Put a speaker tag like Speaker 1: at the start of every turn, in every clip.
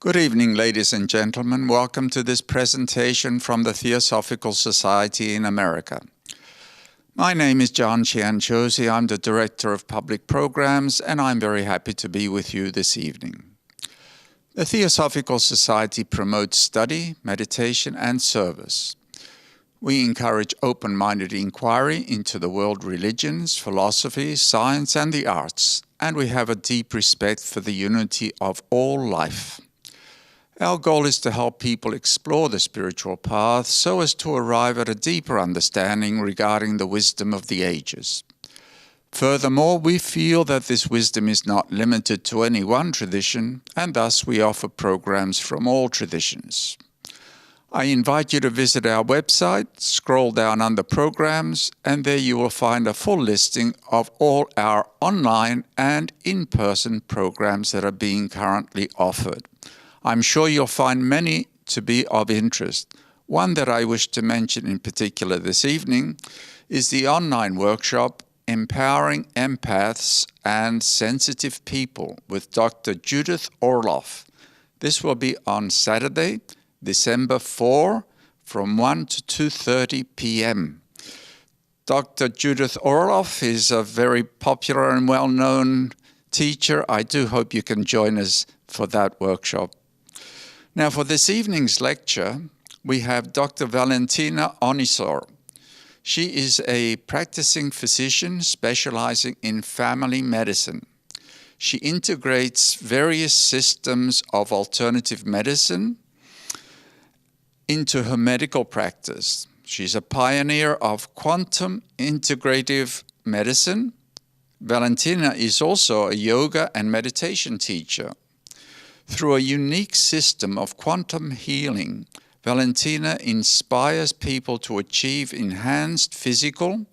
Speaker 1: Good evening, ladies and gentlemen. Welcome to this presentation from the Theosophical Society in America. My name is John Chianchosi. I'm the Director of Public Programs, and I'm very happy to be with you this evening. The Theosophical Society promotes study, meditation, and service. We encourage open-minded inquiry into the world religions, philosophy, science, and the arts, and we have a deep respect for the unity of all life. Our goal is to help people explore the spiritual path so as to arrive at a deeper understanding regarding the wisdom of the ages. Furthermore, we feel that this wisdom is not limited to any one tradition, and thus we offer programs from all traditions. I invite you to visit our website, scroll down under Programs, and there you will find a full listing of all our online and in-person programs that are being currently offered. I'm sure you'll find many to be of interest. One that I wish to mention in particular this evening is the online workshop Empowering Empaths and Sensitive People with Dr. Judith Orloff. This will be on Saturday, December 4 from 1 to 2:30 p.m. Dr. Judith Orloff is a very popular and well-known teacher. I do hope you can join us for that workshop. Now, for this evening's lecture, we have Dr. Valentina Onisor. She is a practicing physician specializing in family medicine. She integrates various systems of alternative medicine into her medical practice. She's a pioneer of quantum integrative medicine. Valentina is also a yoga and meditation teacher. Through a unique system of quantum healing, Valentina inspires people to achieve enhanced physical,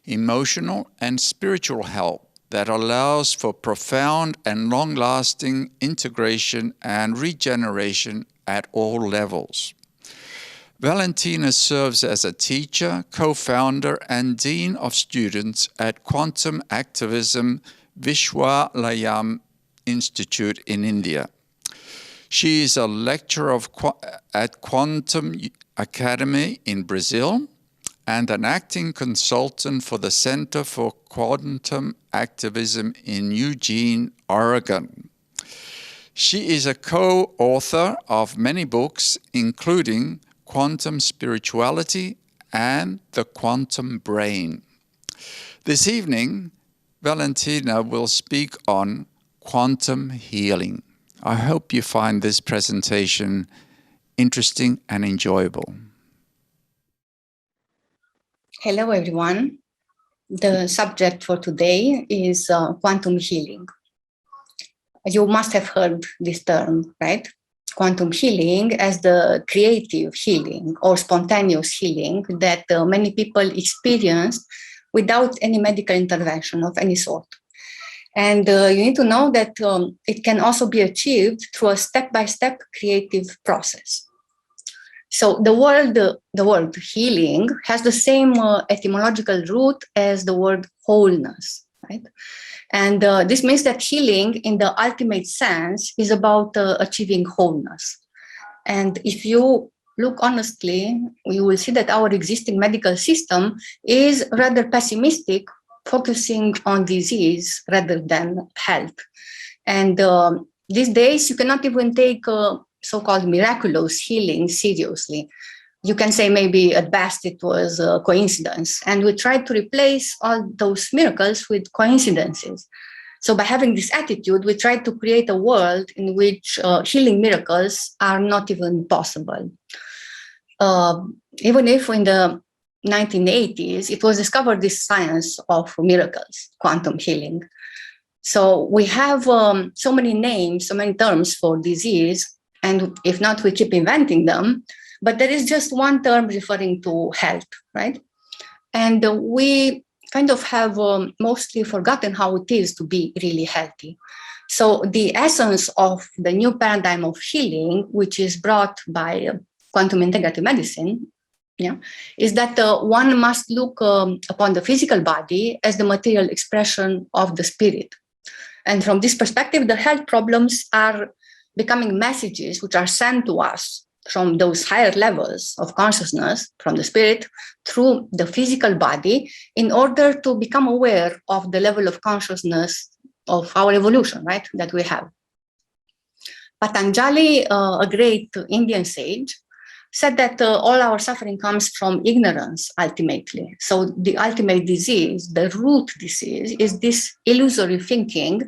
Speaker 1: emotional, and spiritual health that allows for profound and long-lasting integration and regeneration at all levels. Valentina serves as a teacher, co-founder, and dean of students at Quantum Activism Vishwalayam Institute in India. She is a lecturer at Quantum Academy in Brazil and an acting consultant for the Center for Quantum Activism in Eugene, Oregon. She is a co-author of many books, including Quantum Spirituality and The Quantum Brain. This evening, Valentina will speak on quantum healing. I hope you find this presentation interesting and enjoyable.
Speaker 2: Hello, everyone. The subject for today is quantum healing. You must have heard this term, right? Quantum healing as the creative healing or spontaneous healing that many people experience without any medical intervention of any sort. And you need to know that it can also be achieved through a step-by-step creative process. So the word healing has the same etymological root as the word wholeness, right? And this means that healing in the ultimate sense is about achieving wholeness. And if you look honestly, you will see that our existing medical system is rather pessimistic, focusing on disease rather than health. And these days, you cannot even take so-called miraculous healing seriously. You can say maybe at best it was a coincidence. And we try to replace all those miracles with coincidences. So by having this attitude, we try to create a world in which healing miracles are not even possible. Even if in the 1980s, it was discovered this science of miracles, quantum healing. So we have so many names, so many terms for disease, and if not, we keep inventing them, but there is just one term referring to health, right? And we kind of have mostly forgotten how it is to be really healthy. So the essence of the new paradigm of healing, which is brought by quantum integrative medicine, is that one must look upon the physical body as the material expression of the spirit. And from this perspective, the health problems are becoming messages which are sent to us from those higher levels of consciousness, from the spirit, through the physical body, in order to become aware of the level of consciousness of our evolution, right, that we have. Patanjali, a great Indian sage, said that all our suffering comes from ignorance, ultimately. So the ultimate disease, the root disease, is this illusory thinking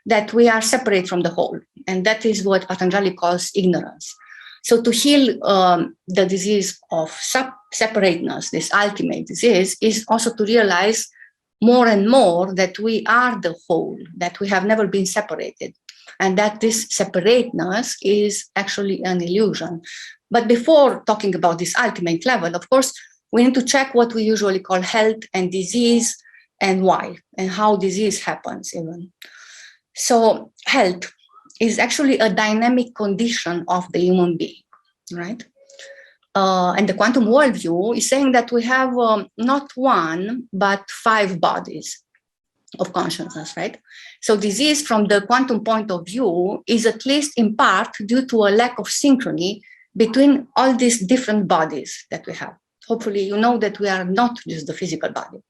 Speaker 2: that we are separate from the whole. And that is what Patanjali calls ignorance. So to heal the disease of separateness, this ultimate disease, is also to realize more and more that we are the whole, that we have never been separated, and that this separateness is actually an illusion. But before talking about this ultimate level, of course, we need to check what we usually call health and disease, and why, and how disease happens even. So health is actually a dynamic condition of the human being, right? And the quantum worldview is saying that we have not one, but 5 bodies of consciousness, right? So disease from the quantum point of view is at least in part due to a lack of synchrony between all these different bodies that we have. Hopefully you know that we are not just the physical body.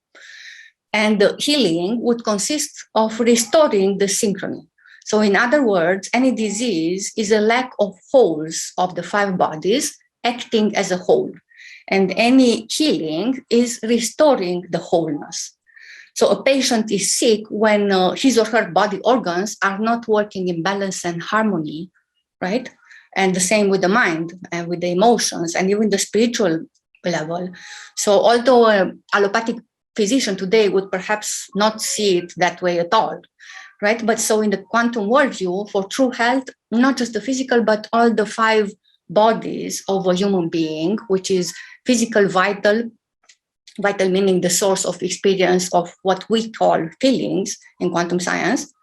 Speaker 2: And the healing would consist of restoring the synchrony. So in other words, any disease is a lack of wholes of the 5 bodies acting as a whole. And any healing is restoring the wholeness. So a patient is sick when his or her body organs are not working in balance and harmony, right? And the same with the mind and with the emotions and even the spiritual level. So although an allopathic physician today would perhaps not see it that way at all, right? But so in the quantum worldview, for true health, not just the physical, but all the 5 bodies of a human being, which is physical, vital meaning the source of experience of what we call feelings in quantum science,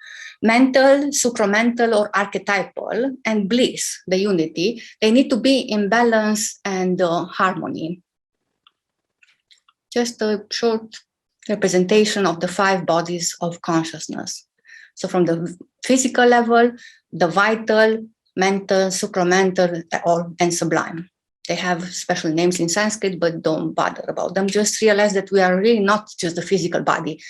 Speaker 2: mental, supramental or archetypal, and bliss, the unity, they need to be in balance and harmony. Just a short representation of the 5 bodies of consciousness. So from the physical level, the vital, mental, supramental, and sublime. They have special names in Sanskrit, but don't bother about them. Just realize that we are really not just the physical body.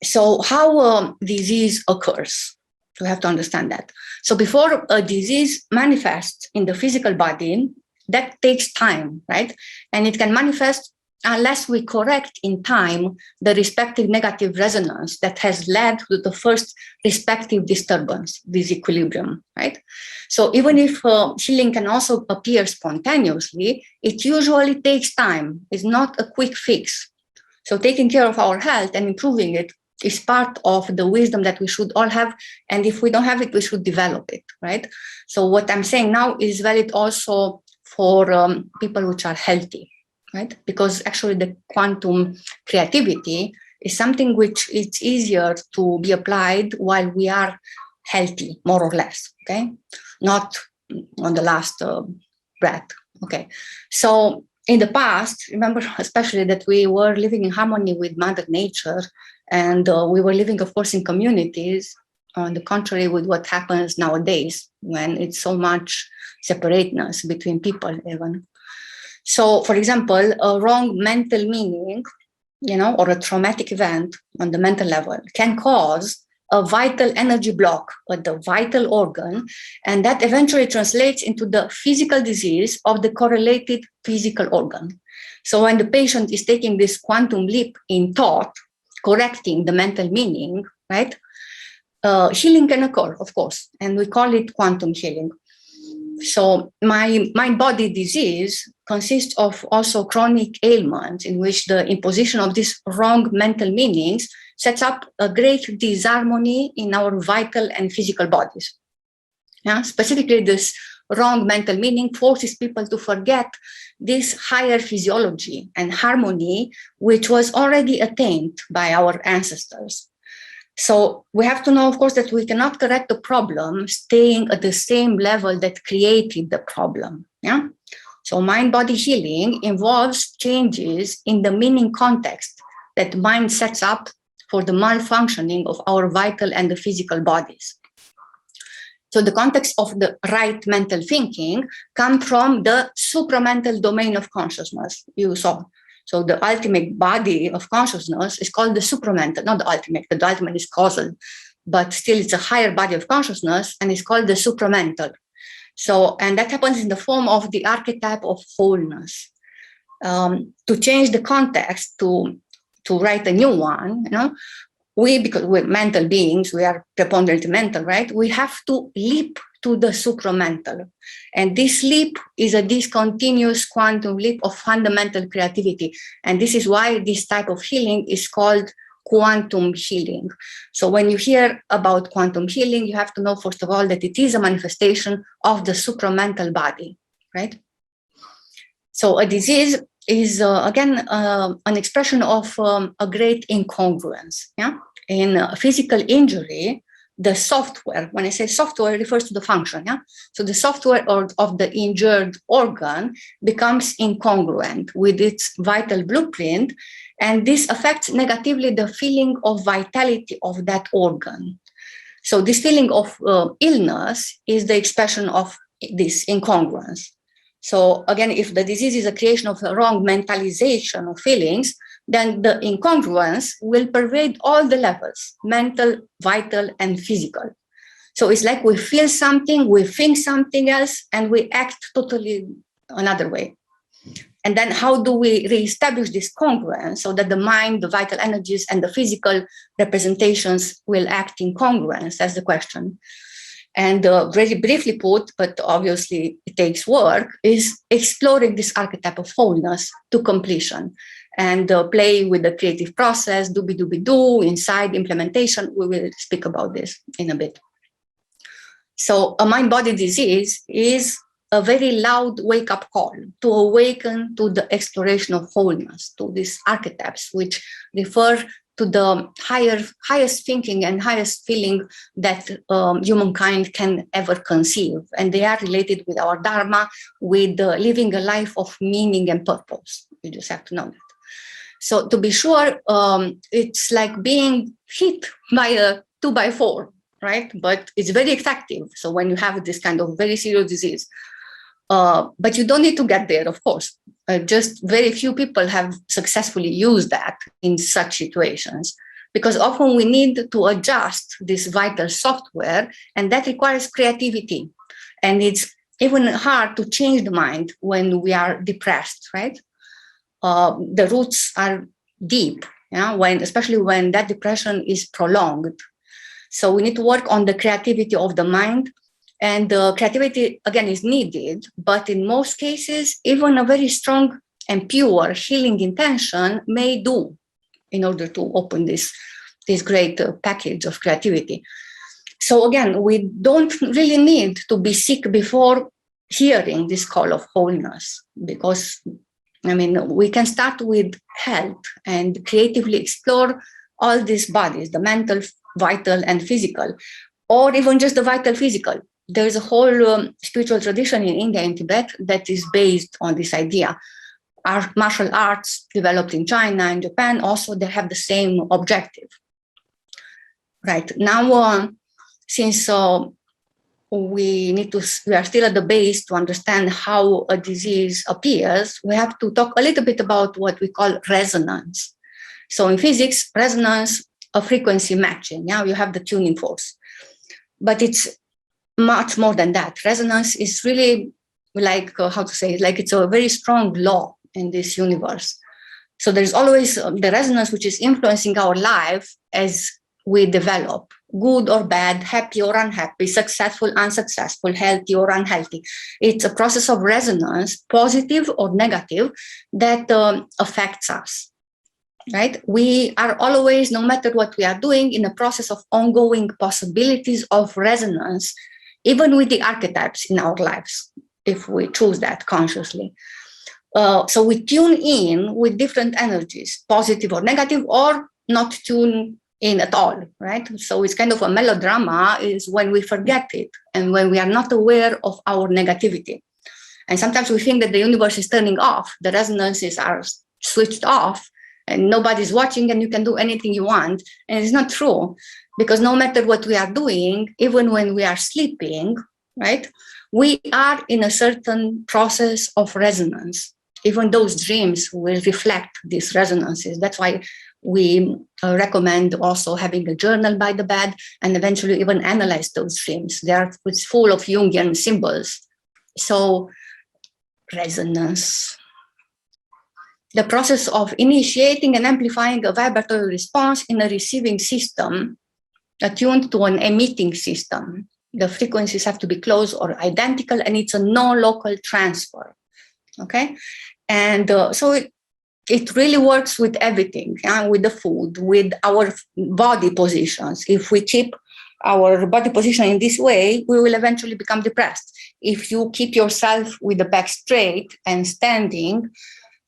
Speaker 2: So how disease occurs, we have to understand that. So before a disease manifests in the physical body, that takes time, right? And it can manifest unless we correct in time the respective negative resonance that has led to the first respective disturbance, disequilibrium, right? So even if healing can also appear spontaneously, it usually takes time. It's not a quick fix. So taking care of our health and improving it is part of the wisdom that we should all have. And if we don't have it, we should develop it, right? So what I'm saying now is valid also for people which are healthy, right? Because actually the quantum creativity is something which it's easier to be applied while we are healthy, more or less, okay? Not on the last breath, okay? So in the past, remember especially that we were living in harmony with Mother Nature, and we were living, of course, in communities, on the contrary with what happens nowadays when it's so much separateness between people even. So, for example, a wrong mental meaning, or a traumatic event on the mental level can cause a vital energy block at the vital organ, and that eventually translates into the physical disease of the correlated physical organ. So when the patient is taking this quantum leap in thought, correcting the mental meaning, right, healing can occur, of course, and we call it quantum healing. So my mind-body disease consists of also chronic ailments in which the imposition of these wrong mental meanings sets up a great disharmony in our vital and physical bodies. Yeah? Specifically, this wrong mental meaning forces people to forget this higher physiology and harmony, which was already attained by our ancestors. So we have to know, of course, that we cannot correct the problem staying at the same level that created the problem. Yeah. So mind-body healing involves changes in the meaning context that mind sets up for the malfunctioning of our vital and the physical bodies. So the context of the right mental thinking come from the supramental domain of consciousness you saw. So the ultimate body of consciousness is called the supramental, not the ultimate, the ultimate is causal, but still it's a higher body of consciousness and it's called the supramental. So, and that happens in the form of the archetype of wholeness. To change the context, to write a new one, because we're mental beings, we are preponderantly mental, right? We have to leap to the supramental. And this leap is a discontinuous quantum leap of fundamental creativity. And this is why this type of healing is called quantum healing. So when you hear about quantum healing, you have to know, first of all, that it is a manifestation of the supramental body, right? So a disease is, again, an expression of a great incongruence. Yeah? In physical injury, the software, when I say software, it refers to the function. Yeah? So the software of the injured organ becomes incongruent with its vital blueprint, and this affects negatively the feeling of vitality of that organ. So this feeling of illness is the expression of this incongruence. So again, if the disease is a creation of a wrong mentalization of feelings, then the incongruence will pervade all the levels, mental, vital, and physical. So it's like we feel something, we think something else, and we act totally another way. And then how do we reestablish this congruence so that the mind, the vital energies, and the physical representations will act in congruence? That's the question. And very briefly put, but obviously it takes work, is exploring this archetype of wholeness to completion and play with the creative process, do, inside implementation. We will speak about this in a bit. So a mind-body disease is a very loud wake-up call to awaken to the exploration of wholeness, to these archetypes, which refer to the highest thinking and highest feeling that humankind can ever conceive. And they are related with our dharma, with living a life of meaning and purpose. You just have to know that. So to be sure, it's like being hit by a 2x4, right? But it's very effective. So when you have this kind of very serious disease, but you don't need to get there, of course. Just very few people have successfully used that in such situations, because often we need to adjust this vital software, and that requires creativity. And it's even hard to change the mind when we are depressed, right? The roots are deep, yeah? Especially when that depression is prolonged. So we need to work on the creativity of the mind. And creativity, again, is needed, but in most cases, even a very strong and pure healing intention may do in order to open this great package of creativity. So again, we don't really need to be sick before hearing this call of wholeness, because, I mean, we can start with health and creatively explore all these bodies, the mental, vital, and physical, or even just the vital physical. There's a whole spiritual tradition in India and Tibet that is based on this idea. Martial arts developed in China and Japan also, they have the same objective. Right now, since we are still at the base to understand how a disease appears, we have to talk a little bit about what we call resonance. So in physics, resonance, a frequency matching. Now you have the tuning force, but it's much more than that. Resonance is really like, it's a very strong law in this universe. So there's always the resonance which is influencing our life as we develop, good or bad, happy or unhappy, successful, unsuccessful, healthy or unhealthy. It's a process of resonance, positive or negative, that affects us. Right? We are always, no matter what we are doing, in a process of ongoing possibilities of resonance, even with the archetypes in our lives, if we choose that consciously. So we tune in with different energies, positive or negative, or not tune in at all, right? So it's kind of a melodrama is when we forget it and when we are not aware of our negativity. And sometimes we think that the universe is turning off, the resonances are switched off, and nobody's watching and you can do anything you want. And it's not true, because no matter what we are doing, even when we are sleeping, right, we are in a certain process of resonance. Even those dreams will reflect these resonances. That's why we recommend also having a journal by the bed and eventually even analyze those dreams. They are full of Jungian symbols. So resonance. The process of initiating and amplifying a vibratory response in a receiving system attuned to an emitting system. The frequencies have to be close or identical, and it's a non-local transfer. Okay, and so it really works with everything, with the food, with our body positions. If we keep our body position in this way, we will eventually become depressed. If you keep yourself with the back straight and standing,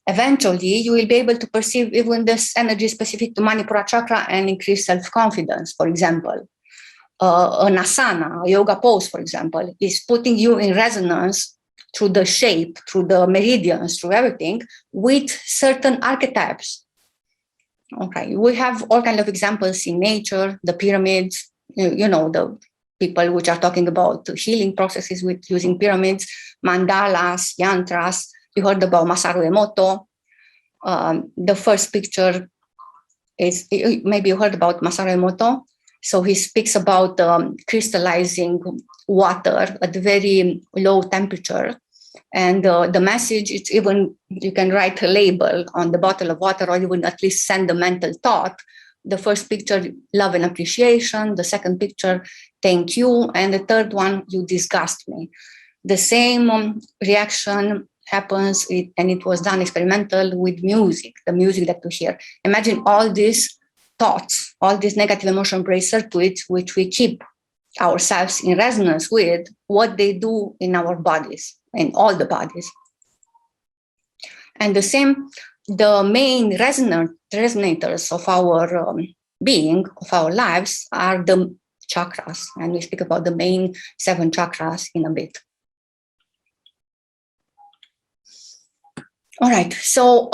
Speaker 2: eventually you will be able to perceive even this energy specific to Manipura chakra and increase self-confidence. For example, an asana, a yoga pose, for example, is putting you in resonance through the shape, through the meridians, through everything, with certain archetypes. Okay, we have all kinds of examples in nature, the pyramids, the people which are talking about healing processes with using pyramids, mandalas, yantras. You heard about Masaru Emoto. The first picture is, maybe you heard about Masaru Emoto. So he speaks about crystallizing water at very low temperature. And the message, it's even, you can write a label on the bottle of water, or even at least send a mental thought. The first picture, love and appreciation. The second picture, thank you. And the third one, you disgust me. The same reaction happens, and it was done experimental with music, the music that we hear. Imagine all these thoughts, all these negative emotion-based circuits, which we keep ourselves in resonance with, what they do in our bodies, in all the bodies. And the same, the main resonators of our being, of our lives, are the chakras. And we speak about the main 7 chakras in a bit. All right, so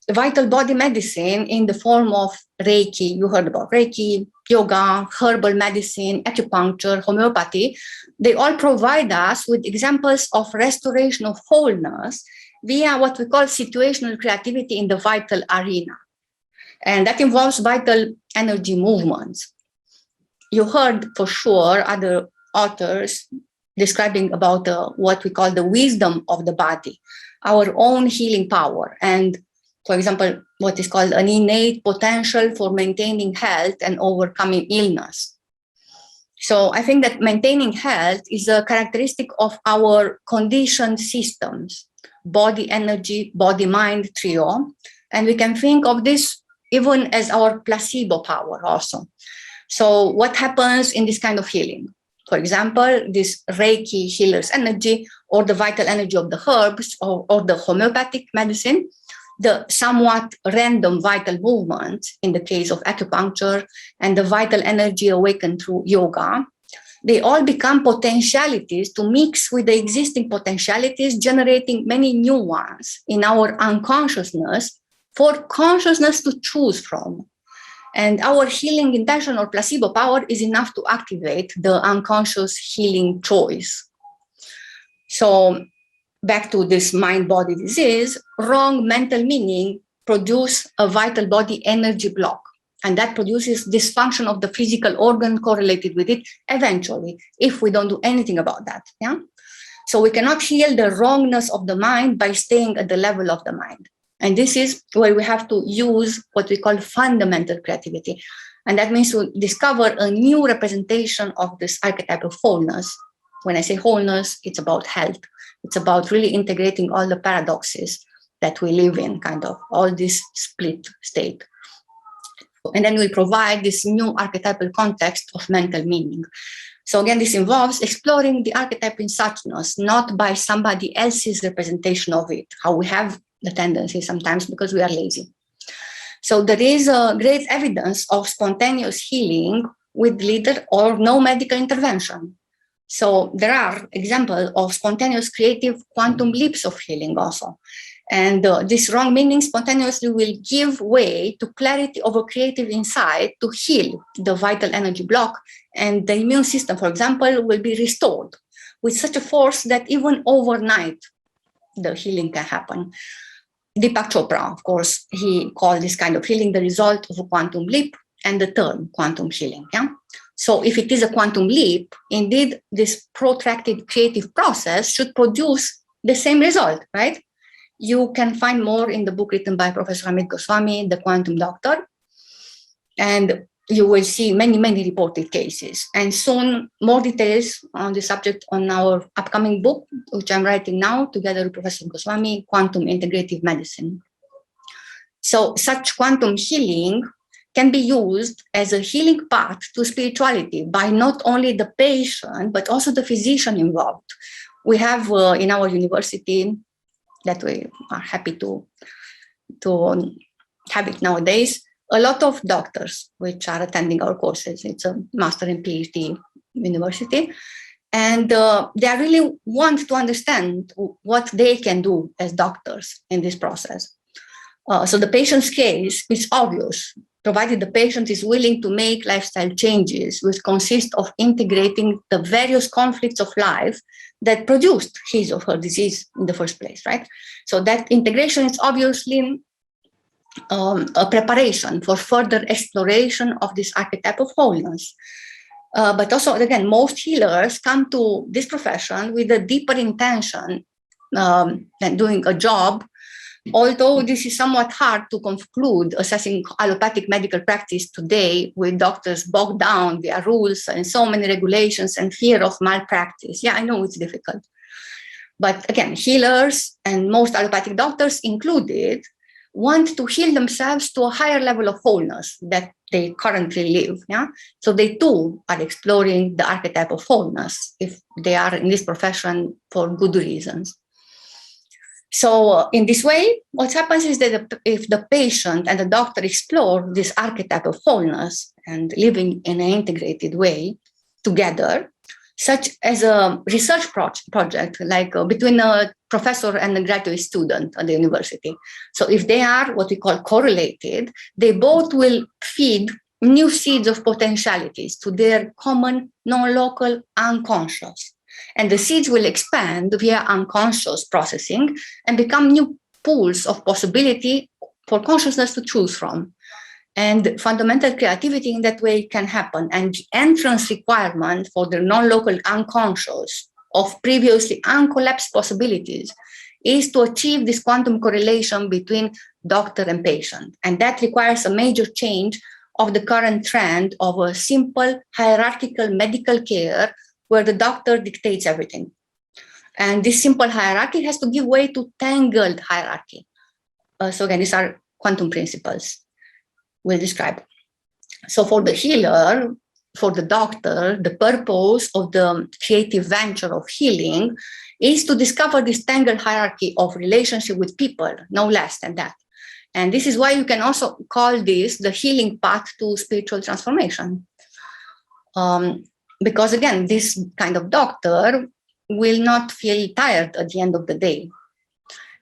Speaker 2: vital body medicine in the form of Reiki, you heard about Reiki, yoga, herbal medicine, acupuncture, homeopathy, they all provide us with examples of restoration of wholeness via what we call situational creativity in the vital arena. And that involves vital energy movements. You heard for sure other authors describing about what we call the wisdom of the body, our own healing power, and for example, what is called an innate potential for maintaining health and overcoming illness. So I think that maintaining health is a characteristic of our conditioned systems, body, energy, body, mind trio. And we can think of this even as our placebo power also. So what happens in this kind of healing? For example, this Reiki healer's energy, or the vital energy of the herbs, or the homeopathic medicine, the somewhat random vital movement in the case of acupuncture, and the vital energy awakened through yoga, they all become potentialities to mix with the existing potentialities, generating many new ones in our unconsciousness for consciousness to choose from. And our healing intention or placebo power is enough to activate the unconscious healing choice. So back to this mind-body disease, wrong mental meaning produce a vital body energy block. And that produces dysfunction of the physical organ correlated with it eventually, if we don't do anything about that. Yeah. So we cannot heal the wrongness of the mind by staying at the level of the mind. And this is where we have to use what we call fundamental creativity. And that means to discover a new representation of this archetype of wholeness. When I say wholeness, it's about health. It's about really integrating all the paradoxes that we live in, kind of all this split state. And then we provide this new archetypal context of mental meaning. So again, this involves exploring the archetype in suchness, not by somebody else's representation of it, how we have the tendency sometimes because we are lazy. So there is a great evidence of spontaneous healing with little or no medical intervention. So there are examples of spontaneous creative quantum leaps of healing also. And this wrong meaning spontaneously will give way to clarity over creative insight to heal the vital energy block. And the immune system, for example, will be restored with such a force that even overnight, the healing can happen. Deepak Chopra, of course, he called this kind of healing the result of a quantum leap and the term quantum healing. Yeah? So if it is a quantum leap, indeed, this protracted creative process should produce the same result, right? You can find more in the book written by Professor Amit Goswami, The Quantum Doctor, and you will see many, many reported cases. And soon, more details on the subject on our upcoming book, which I'm writing now together with Professor Goswami, Quantum Integrative Medicine. So such quantum healing can be used as a healing path to spirituality by not only the patient, but also the physician involved. We have in our university, that we are happy to have it nowadays, a lot of doctors which are attending our courses. It's a master and PhD university. And they really want to understand what they can do as doctors in this process. So the patient's case is obvious, provided the patient is willing to make lifestyle changes, which consist of integrating the various conflicts of life that produced his or her disease in the first place, right? So that integration is obviously a preparation for further exploration of this archetype of wholeness. But also, again, most healers come to this profession with a deeper intention than doing a job, although this is somewhat hard to conclude assessing allopathic medical practice today with doctors bogged down via rules and so many regulations and fear of malpractice. Yeah, I know it's difficult. But again, healers and most allopathic doctors included want to heal themselves to a higher level of wholeness that they currently live. Yeah? So they too are exploring the archetype of wholeness if they are in this profession for good reasons. So in this way, what happens is that if the patient and the doctor explore this archetype of wholeness and living in an integrated way together, such as a research project, like between a professor and a graduate student at the university. So if they are what we call correlated, they both will feed new seeds of potentialities to their common, non-local unconscious. And the seeds will expand via unconscious processing and become new pools of possibility for consciousness to choose from. And fundamental creativity in that way can happen. And the entrance requirement for the non-local unconscious of previously uncollapsed possibilities is to achieve this quantum correlation between doctor and patient. And that requires a major change of the current trend of a simple hierarchical medical care where the doctor dictates everything. And this simple hierarchy has to give way to tangled hierarchy. So again, these are quantum principles we'll describe. So for the healer, for the doctor, the purpose of the creative venture of healing is to discover this tangled hierarchy of relationship with people, no less than that. And this is why you can also call this the healing path to spiritual transformation. Because again, this kind of doctor will not feel tired at the end of the day.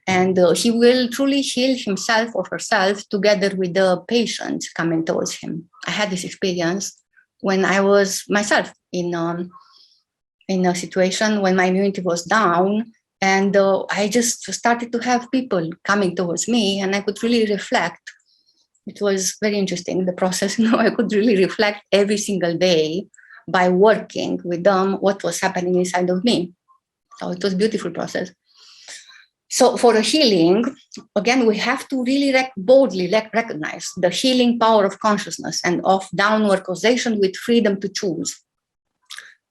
Speaker 2: And he will truly heal himself or herself together with the patient coming towards him. I had this experience when I was myself in a situation when my immunity was down, and I just started to have people coming towards me, and I could really reflect. It was very interesting, the process. I could really reflect every single day by working with them what was happening inside of me. So it was a beautiful process. So for the healing, again, we have to really boldly recognize the healing power of consciousness and of downward causation with freedom to choose.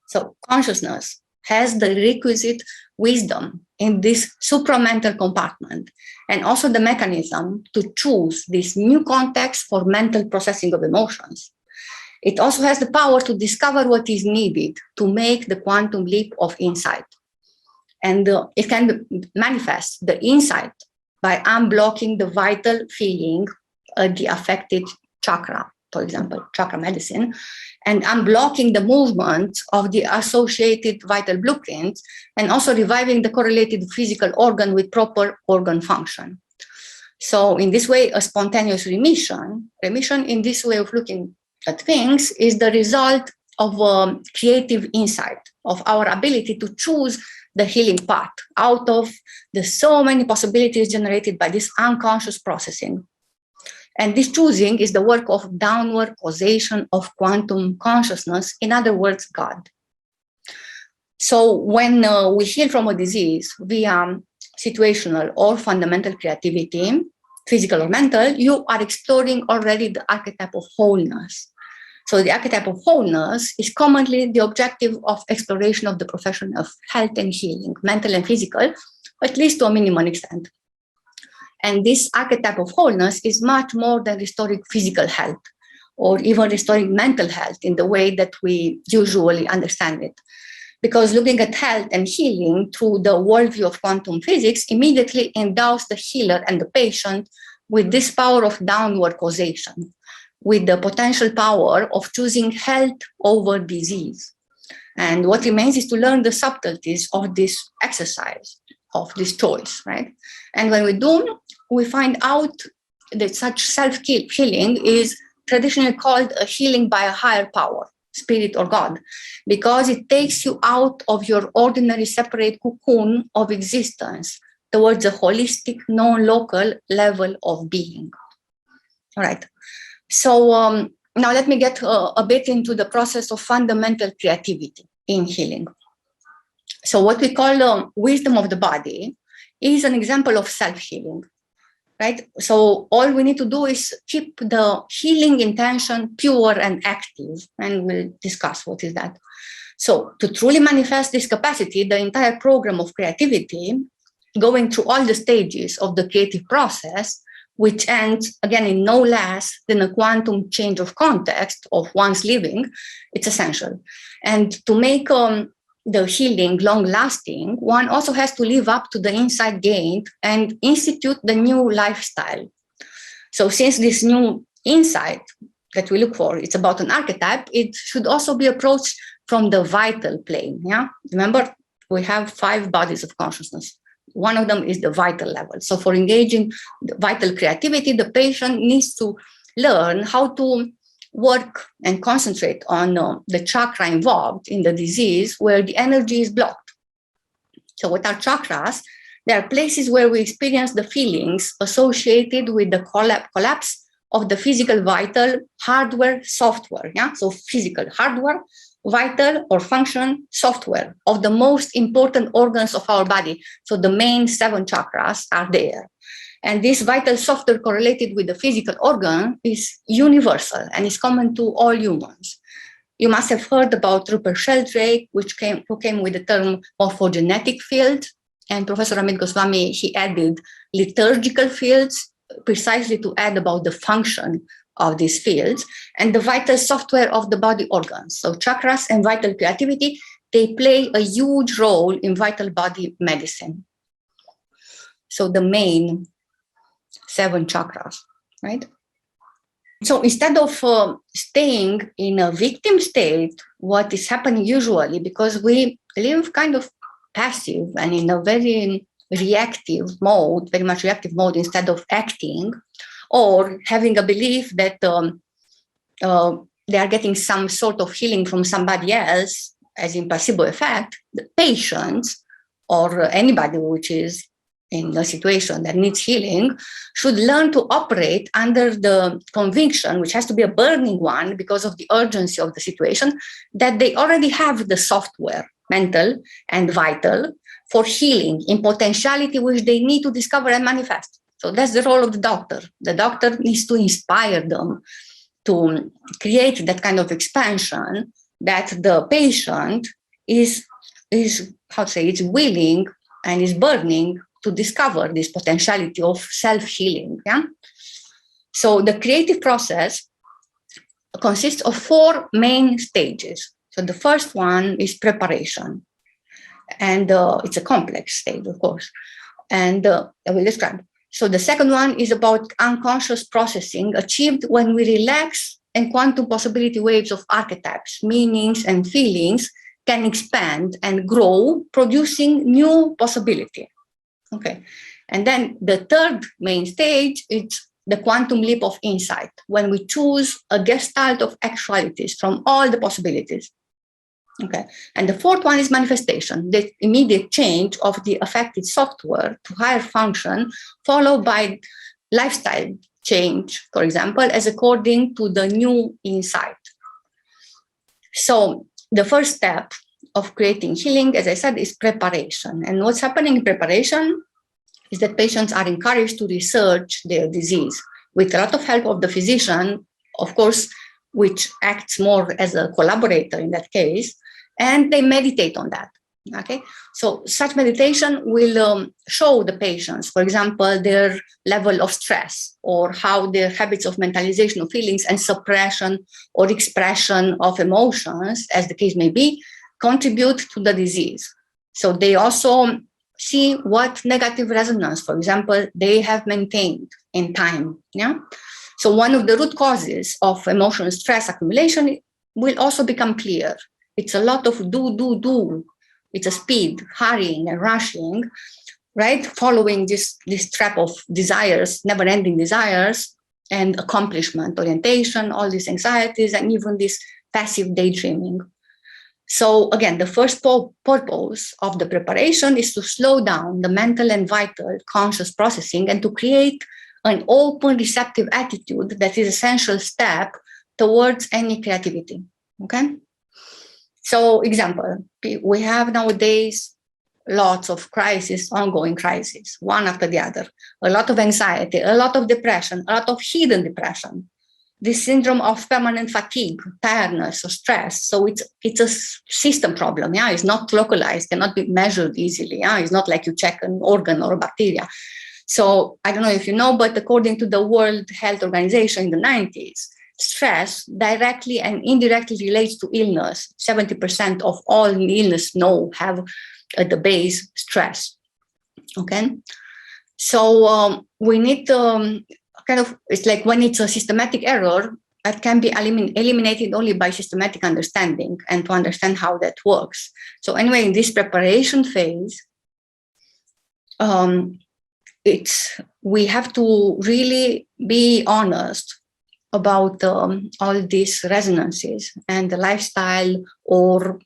Speaker 2: So consciousness has the requisite wisdom in this supramental compartment and also the mechanism to choose this new context for mental processing of emotions. It also has the power to discover what is needed to make the quantum leap of insight. And it can manifest the insight by unblocking the vital feeling, the affected chakra. for example, chakra medicine, and unblocking the movement of the associated vital blueprints, and also reviving the correlated physical organ with proper organ function. So in this way, a spontaneous remission in this way of looking at things is the result of creative insight, of our ability to choose the healing path out of the so many possibilities generated by this unconscious processing. And this choosing is the work of downward causation of quantum consciousness, in other words, God. So when we heal from a disease via situational or fundamental creativity, physical or mental, you are exploring already the archetype of wholeness. So the archetype of wholeness is commonly the objective of exploration of the profession of health and healing, mental and physical, at least to a minimum extent. And this archetype of wholeness is much more than restoring physical health or even restoring mental health in the way that we usually understand it. Because looking at health and healing through the worldview of quantum physics immediately endows the healer and the patient with this power of downward causation, with the potential power of choosing health over disease. And what remains is to learn the subtleties of this exercise, of this choice, right? And when we do, we find out that such self-healing is traditionally called a healing by a higher power, spirit or God, because it takes you out of your ordinary separate cocoon of existence towards a holistic, non-local level of being. All right. So now let me get a bit into the process of fundamental creativity in healing. So what we call wisdom of the body is an example of self-healing, right? So all we need to do is keep the healing intention pure and active, and we'll discuss what is that. So to truly manifest this capacity, the entire program of creativity, going through all the stages of the creative process, which ends, again, in no less than a quantum change of context of one's living, it's essential. And to make the healing long-lasting, one also has to live up to the insight gained and institute the new lifestyle. So since this new insight that we look for, it's about an archetype, it should also be approached from the vital plane. Yeah, remember, we have 5 bodies of consciousness. One of them is the vital level. So for engaging the vital creativity, the patient needs to learn how to work and concentrate on the chakra involved in the disease where the energy is blocked. So what are chakras? They are places where we experience the feelings associated with the collapse of the physical vital hardware software. Yeah, so physical hardware, vital or function software of the most important organs of our body. So the main 7 chakras are there. And this vital software correlated with the physical organ is universal and is common to all humans. You must have heard about Rupert Sheldrake, who came with the term morphogenetic field. And Professor Amit Goswami, he added liturgical fields precisely to add about the function of these fields and the vital software of the body organs. So chakras and vital creativity, they play a huge role in vital body medicine. So the main 7 chakras, right? So instead of staying in a victim state, what is happening usually, because we live kind of passive and in a very reactive mode, very much reactive mode instead of acting, or having a belief that they are getting some sort of healing from somebody else, as in placebo effect, the patients or anybody which is in a situation that needs healing should learn to operate under the conviction, which has to be a burning one because of the urgency of the situation, that they already have the software, mental and vital, for healing in potentiality which they need to discover and manifest. So that's the role of the doctor. The doctor needs to inspire them to create that kind of expansion that the patient is willing and is burning to discover this potentiality of self-healing. Yeah? So the creative process consists of 4 main stages. So the first one is preparation. And it's a complex stage, of course. And I will describe. So the second one is about unconscious processing achieved when we relax and quantum possibility waves of archetypes, meanings, and feelings can expand and grow, producing new possibility. Okay, and then the third main stage is the quantum leap of insight, when we choose a gestalt of actualities from all the possibilities. Okay, and the fourth one is manifestation, the immediate change of the affected software to higher function, followed by lifestyle change, for example, as according to the new insight. So the first step of creating healing, as I said, is preparation. And what's happening in preparation is that patients are encouraged to research their disease with a lot of help of the physician, of course, which acts more as a collaborator in that case, and they meditate on that. Okay, so such meditation will show the patients, for example, their level of stress, or how their habits of mentalization of feelings and suppression or expression of emotions, as the case may be, contribute to the disease. So they also see what negative resonance, for example, they have maintained in time. Yeah. So one of the root causes of emotional stress accumulation will also become clear. It's a lot of do. It's a speed, hurrying and rushing, right? Following this trap of desires, never-ending desires, and accomplishment orientation, all these anxieties, and even this passive daydreaming. So again, the first purpose of the preparation is to slow down the mental and vital conscious processing and to create an open, receptive attitude that is essential step towards any creativity. Okay. So example, we have nowadays lots of crises, ongoing crises, one after the other, a lot of anxiety, a lot of depression, a lot of hidden depression, this syndrome of permanent fatigue, tiredness, or stress. So it's a system problem. Yeah, it's not localized, cannot be measured easily. Yeah, it's not like you check an organ or a bacteria. So I don't know if you know, but according to the World Health Organization in the 90s, stress directly and indirectly relates to illness. 70% of all illness have at the base stress. Okay, so we need it's like when it's a systematic error that can be eliminated only by systematic understanding and to understand how that works. So anyway, in this preparation phase, we have to really be honest about all these resonances and the lifestyle or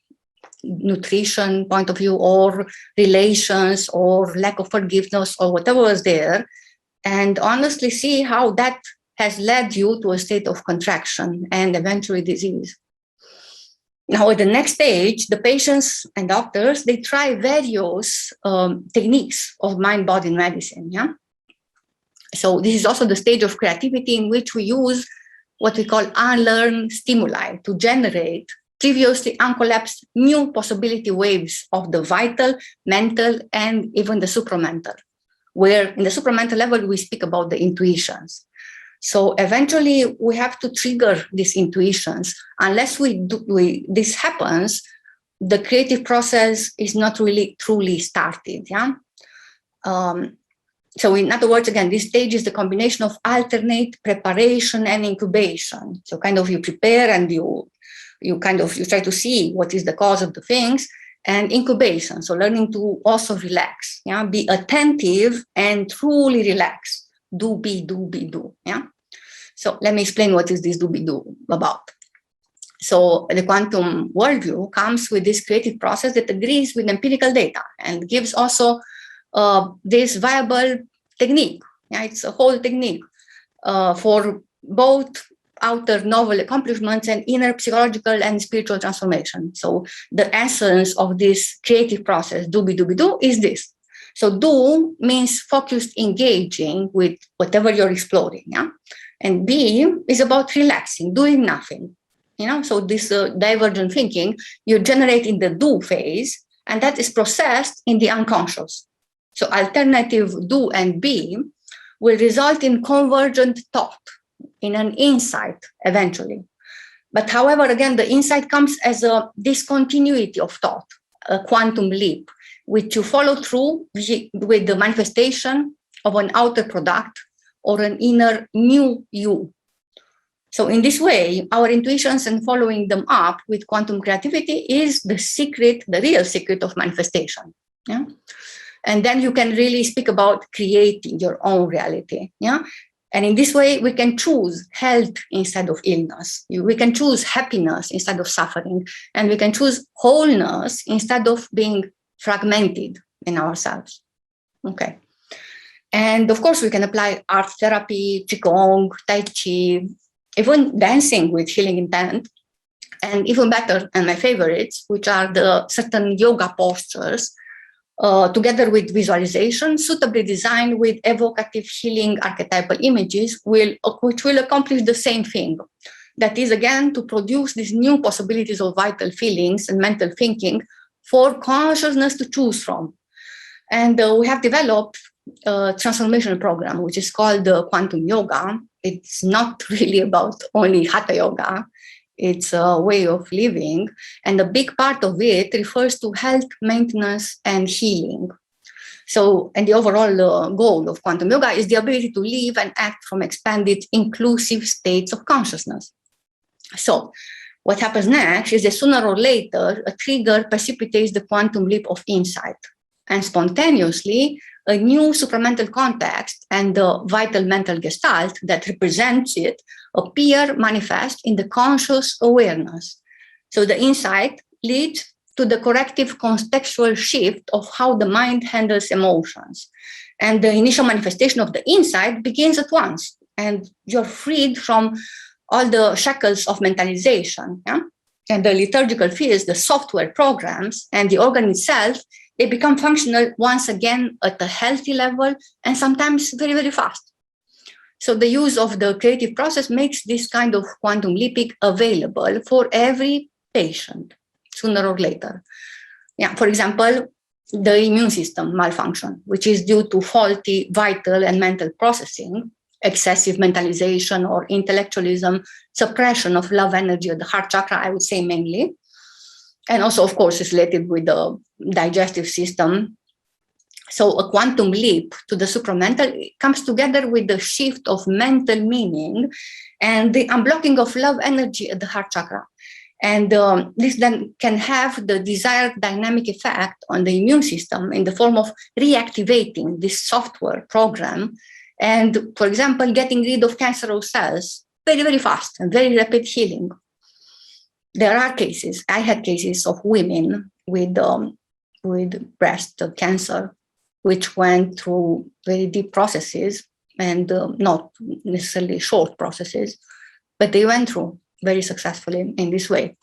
Speaker 2: nutrition point of view or relations or lack of forgiveness or whatever was there, and honestly see how that has led you to a state of contraction and eventually disease. Now, at the next stage, the patients and doctors, they try various techniques of mind-body medicine. Yeah. So this is also the stage of creativity in which we use what we call unlearned stimuli to generate previously uncollapsed new possibility waves of the vital, mental, and even the supramental, where in the supramental level, we speak about the intuitions. So eventually we have to trigger these intuitions. Unless this happens, the creative process is not really truly started. Yeah. So in other words, again, this stage is the combination of alternate preparation and incubation. So kind of you prepare and you try to see what is the cause of the things, and incubation. So learning to also relax, yeah, be attentive and truly relax. Do. Yeah. So let me explain what is this do about. So the quantum worldview comes with this creative process that agrees with empirical data and gives also this viable technique. Yeah, it's a whole technique for both outer novel accomplishments and inner psychological and spiritual transformation. So the essence of this creative process, do is this. So do means focused engaging with whatever you're exploring. Yeah. And be is about relaxing, doing nothing. You know, so this divergent thinking you generate in the do phase, and that is processed in the unconscious. So alternative do and be will result in convergent thought, in an insight eventually. But however, again, the insight comes as a discontinuity of thought, a quantum leap, which you follow through with the manifestation of an outer product or an inner new you. So in this way, our intuitions and following them up with quantum creativity is the secret, the real secret of manifestation. Yeah. And then you can really speak about creating your own reality. Yeah. And in this way, we can choose health instead of illness. We can choose happiness instead of suffering. And we can choose wholeness instead of being fragmented in ourselves. Okay. And of course, we can apply art therapy, Qigong, Tai Chi, even dancing with healing intent. And even better, and my favorites, which are the certain yoga postures, together with visualization, suitably designed with evocative healing archetypal images, which will accomplish the same thing. That is, again, to produce these new possibilities of vital feelings and mental thinking for consciousness to choose from. And we have developed a transformational program, which is called Quantum Yoga. It's not really about only Hatha Yoga. It's a way of living. And a big part of it refers to health, maintenance, and healing. So, and the overall goal of quantum yoga is the ability to live and act from expanded, inclusive states of consciousness. So, what happens next is that sooner or later, a trigger precipitates the quantum leap of insight. And spontaneously, a new supramental context and the vital mental gestalt that represents it appear manifest in the conscious awareness. So the insight leads to the corrective contextual shift of how the mind handles emotions. And the initial manifestation of the insight begins at once, and you're freed from all the shackles of mentalization. Yeah? And the liturgical fields, the software programs, and the organ itself, they become functional once again at a healthy level and sometimes very, very fast. So the use of the creative process makes this kind of quantum leaping available for every patient, sooner or later. Yeah, for example, the immune system malfunction, which is due to faulty vital and mental processing, excessive mentalization or intellectualism, suppression of love energy at the heart chakra, I would say mainly. And also, of course, it's related with the digestive system. So a quantum leap to the supramental comes together with the shift of mental meaning and the unblocking of love energy at the heart chakra. And this then can have the desired dynamic effect on the immune system in the form of reactivating this software program and, for example, getting rid of cancerous cells very, very fast and very rapid healing. There are cases, I had cases of women with breast cancer, which went through very deep processes and not necessarily short processes, but they went through very successfully in this way.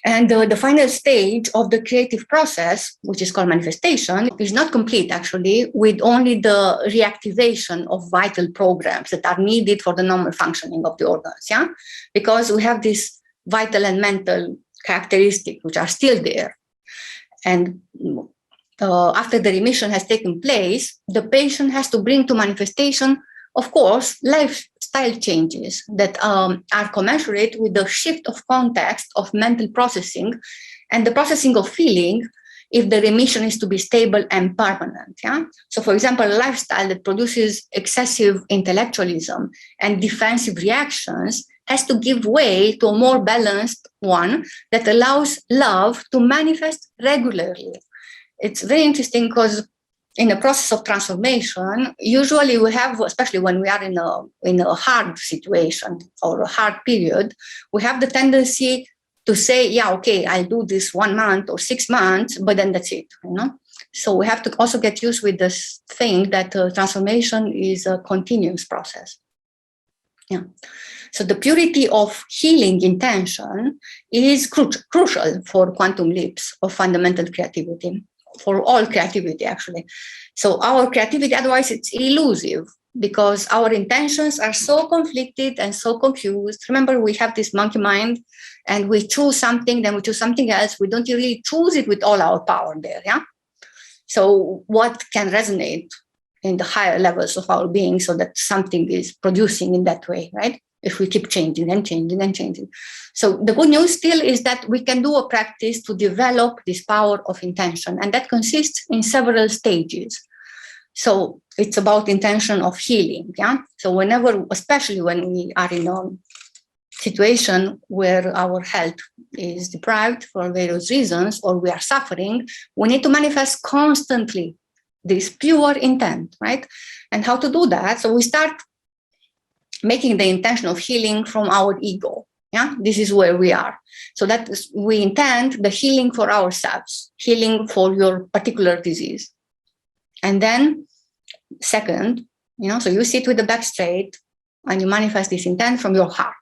Speaker 2: And the final stage of the creative process, which is called manifestation, is not complete actually with only the reactivation of vital programs that are needed for the normal functioning of the organs, yeah? Because we have this vital and mental characteristics which are still there. And after the remission has taken place, the patient has to bring to manifestation, of course, lifestyle changes that are commensurate with the shift of context of mental processing and the processing of feeling if the remission is to be stable and permanent. Yeah? So, for example, a lifestyle that produces excessive intellectualism and defensive reactions has to give way to a more balanced one that allows love to manifest regularly. It's very interesting because in the process of transformation, usually we have, especially when we are in a hard situation or a hard period, we have the tendency to say, yeah, okay, I'll do this 1 month or 6 months, but then that's it, you know? So we have to also get used with this thing that transformation is a continuous process. Yeah. So the purity of healing intention is crucial for quantum leaps of fundamental creativity, for all creativity actually. So our creativity, otherwise it's elusive because our intentions are so conflicted and so confused. Remember, we have this monkey mind and we choose something, then we choose something else. We don't really choose it with all our power there, yeah? So what can resonate in the higher levels of our being so that something is producing in that way, right? If we keep changing and changing and changing. So the good news still is that we can do a practice to develop this power of intention, and that consists in several stages. So it's about intention of healing. Yeah. So whenever, especially when we are in a situation where our health is deprived for various reasons, or we are suffering, we need to manifest constantly this pure intent, right? And how to do that? So we start making the intention of healing from our ego. Yeah, this is where we are. So that is, we intend the healing for ourselves, healing for your particular disease. And then second, so you sit with the back straight and you manifest this intent from your heart.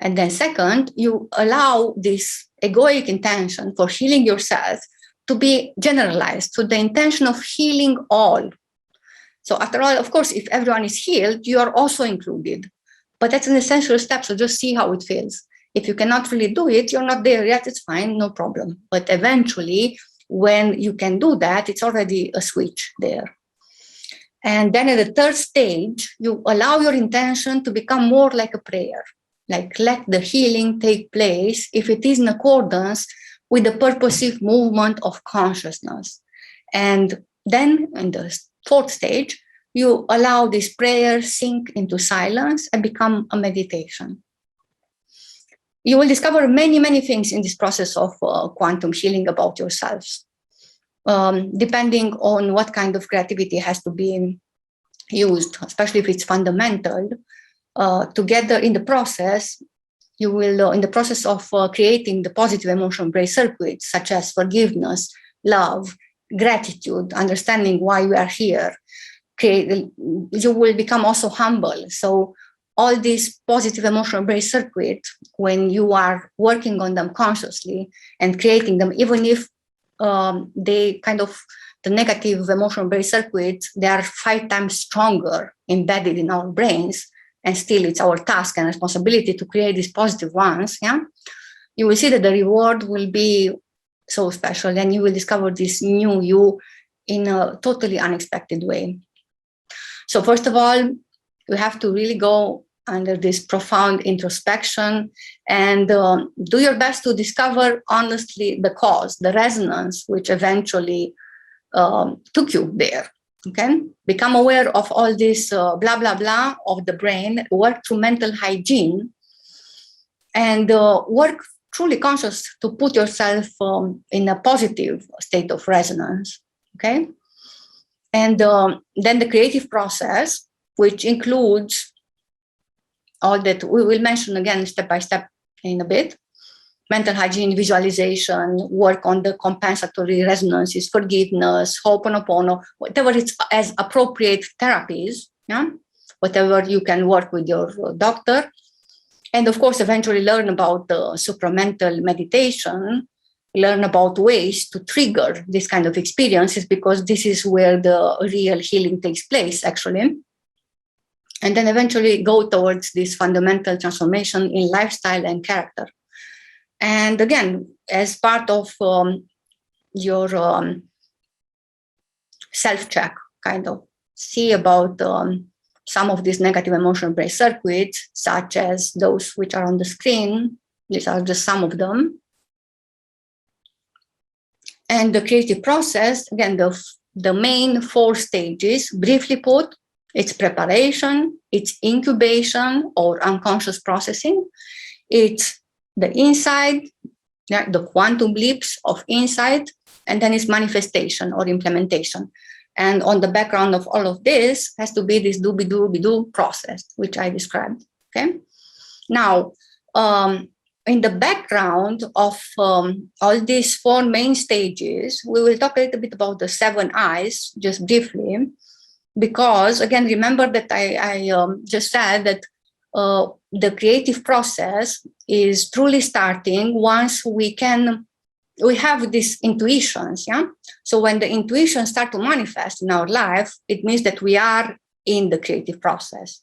Speaker 2: And then second, you allow this egoic intention for healing yourself to be generalized to the intention of healing all. So after all, of course, if everyone is healed, you are also included. But that's an essential step, so just see how it feels. If you cannot really do it, you're not there yet, it's fine, no problem. But eventually, when you can do that, it's already a switch there. And then at the third stage, you allow your intention to become more like a prayer, like let the healing take place if it is in accordance with the purposive movement of consciousness. And then in the fourth stage, you allow this prayer sink into silence and become a meditation. You will discover many, many things in this process of quantum healing about yourselves, depending on what kind of creativity has to be used, especially if it's fundamental. Together in the process, you will, in the process of creating the positive emotion brain circuits, such as forgiveness, love, gratitude, understanding why we are here, you will become also humble. So all these positive emotional brain circuits, when you are working on them consciously and creating them, even if they kind of, the negative emotional brain circuits, they are 5 times stronger embedded in our brains, and still it's our task and responsibility to create these positive ones, yeah? You will see that the reward will be so special, and you will discover this new you in a totally unexpected way. So first of all, you have to really go under this profound introspection and do your best to discover honestly the cause, the resonance, which eventually took you there. Okay, become aware of all this blah, blah, blah of the brain, work through mental hygiene, and work truly conscious to put yourself in a positive state of resonance. Okay, and then the creative process, which includes all that we will mention again step by step in a bit. Mental hygiene, visualization, work on the compensatory resonances, forgiveness, Ho'oponopono, whatever it's as appropriate therapies, yeah? Whatever you can work with your doctor. And of course, eventually learn about the supramental meditation, learn about ways to trigger this kind of experiences, because this is where the real healing takes place, actually. And then eventually go towards this fundamental transformation in lifestyle and character. And again, as part of your self-check, kind of see about some of these negative emotional brain circuits, such as those which are on the screen. These are just some of them. And the creative process, again, the main 4 stages, briefly put, it's preparation, it's incubation or unconscious processing, it's the insight, the quantum leaps of insight, and then it's manifestation or implementation. And on the background of all of this has to be this do-be-do-be-do process, which I described, okay? Now, in the background of all these 4 main stages, we will talk a little bit about the 7 I's, just briefly, because, again, remember that I just said that the creative process is truly starting once we have these intuitions, yeah? So when the intuitions start to manifest in our life, it means that we are in the creative process.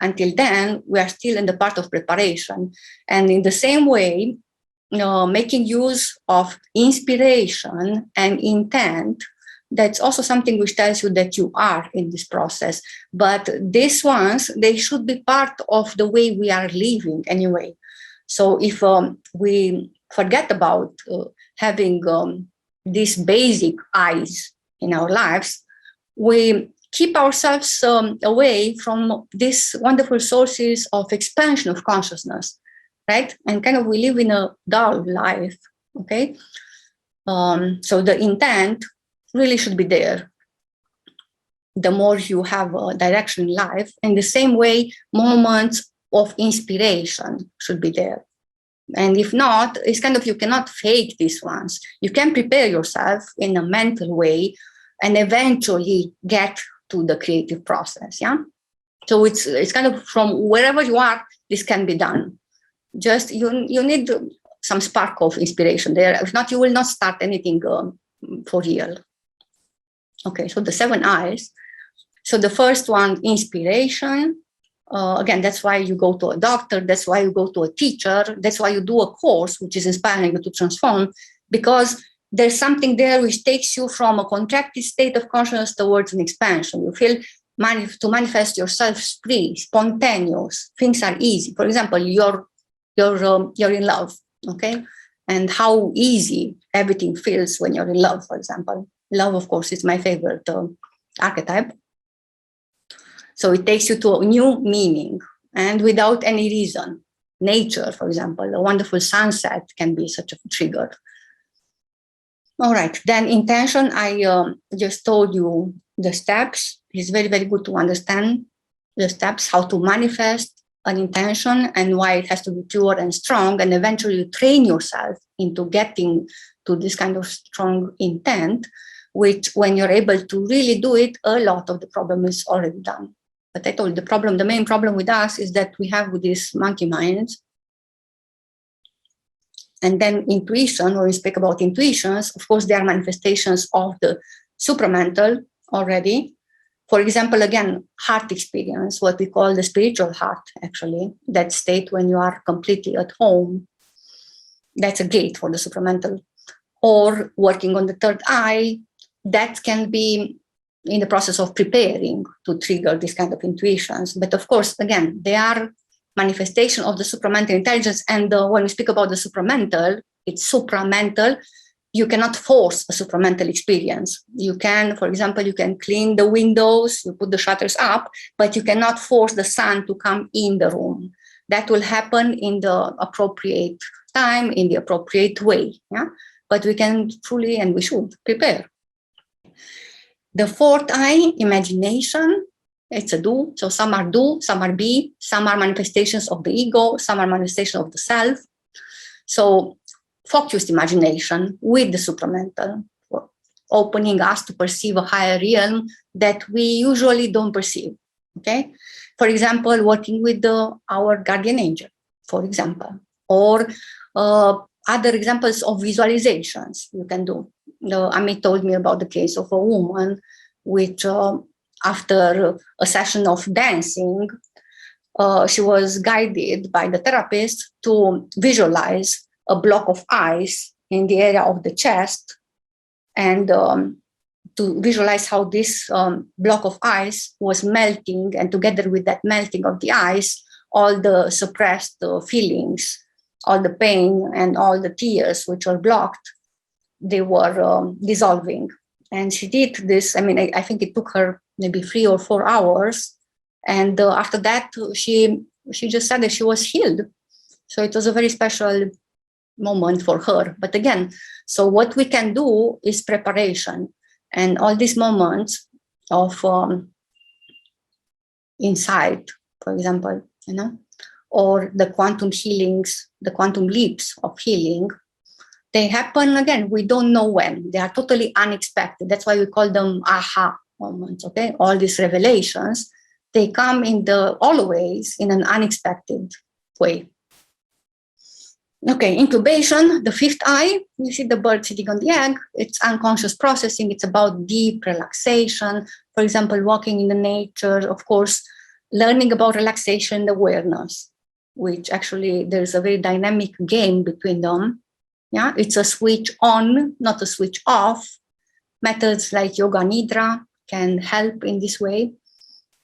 Speaker 2: Until then, we are still in the part of preparation. And in the same way, making use of inspiration and intent, that's also something which tells you that you are in this process. But these ones, they should be part of the way we are living anyway. So if we forget about having these basic I's in our lives, we keep ourselves away from these wonderful sources of expansion of consciousness, right? And kind of we live in a dull life, okay? So the intent really should be there. The more you have a direction in life, in the same way, moments of inspiration should be there. And if not, it's kind of, you cannot fake these ones. You can prepare yourself in a mental way and eventually get to the creative process, yeah? So it's kind of from wherever you are, this can be done. Just you need some spark of inspiration there. If not, you will not start anything for real. Okay, so the 7 eyes. So the first one, inspiration. Again, that's why you go to a doctor. That's why you go to a teacher. That's why you do a course, which is inspiring you to transform, because there's something there which takes you from a contracted state of consciousness towards an expansion. You feel to manifest yourself free, spontaneous. Things are easy. For example, you're in love, okay? And how easy everything feels when you're in love, for example. Love, of course, is my favorite archetype. So it takes you to a new meaning and without any reason. Nature, for example, a wonderful sunset can be such a trigger. All right, then intention, I just told you the steps. It's very, very good to understand the steps, how to manifest an intention and why it has to be pure and strong, and eventually you train yourself into getting to this kind of strong intent, which when you're able to really do it, a lot of the problem is already done. But I told you the main problem with us is that we have with these monkey minds. And then intuition, when we speak about intuitions, of course, they are manifestations of the supramental already. For example, again, heart experience, what we call the spiritual heart, actually, that state when you are completely at home. That's a gate for the supramental. Or working on the third eye, that can be in the process of preparing to trigger this kind of intuitions. But of course, again, they are manifestation of the supramental intelligence. And when we speak about the supramental, it's supramental. You cannot force a supramental experience. You can, for example, you can clean the windows, you put the shutters up, but you cannot force the sun to come in the room. That will happen in the appropriate time, in the appropriate way. Yeah? But we can truly, and we should, prepare. The fourth eye, imagination, it's a do. So some are do, some are be, some are manifestations of the ego, some are manifestations of the self. So focused imagination with the supramental, opening us to perceive a higher realm that we usually don't perceive, okay? For example, working with our guardian angel, for example, or other examples of visualizations you can do. Amit told me about the case of a woman which after a session of dancing, she was guided by the therapist to visualize a block of ice in the area of the chest and to visualize how this block of ice was melting, and together with that melting of the ice, all the suppressed feelings, all the pain and all the tears which were blocked, they were dissolving. And she did this, I mean, I think it took her maybe 3 or 4 hours. And after that, she just said that she was healed. So it was a very special moment for her. But again, so what we can do is preparation. And all these moments of insight, for example, you know, or the quantum healings, the quantum leaps of healing, they happen, again, we don't know when. They are totally unexpected. That's why we call them aha moments, okay? All these revelations, they come always in an unexpected way. Okay, incubation, the fifth eye, you see the bird sitting on the egg, it's unconscious processing, it's about deep relaxation. For example, walking in the nature, of course, learning about relaxation and awareness, which actually there's a very dynamic game between them. Yeah, it's a switch on, not a switch off. Methods like yoga nidra can help in this way.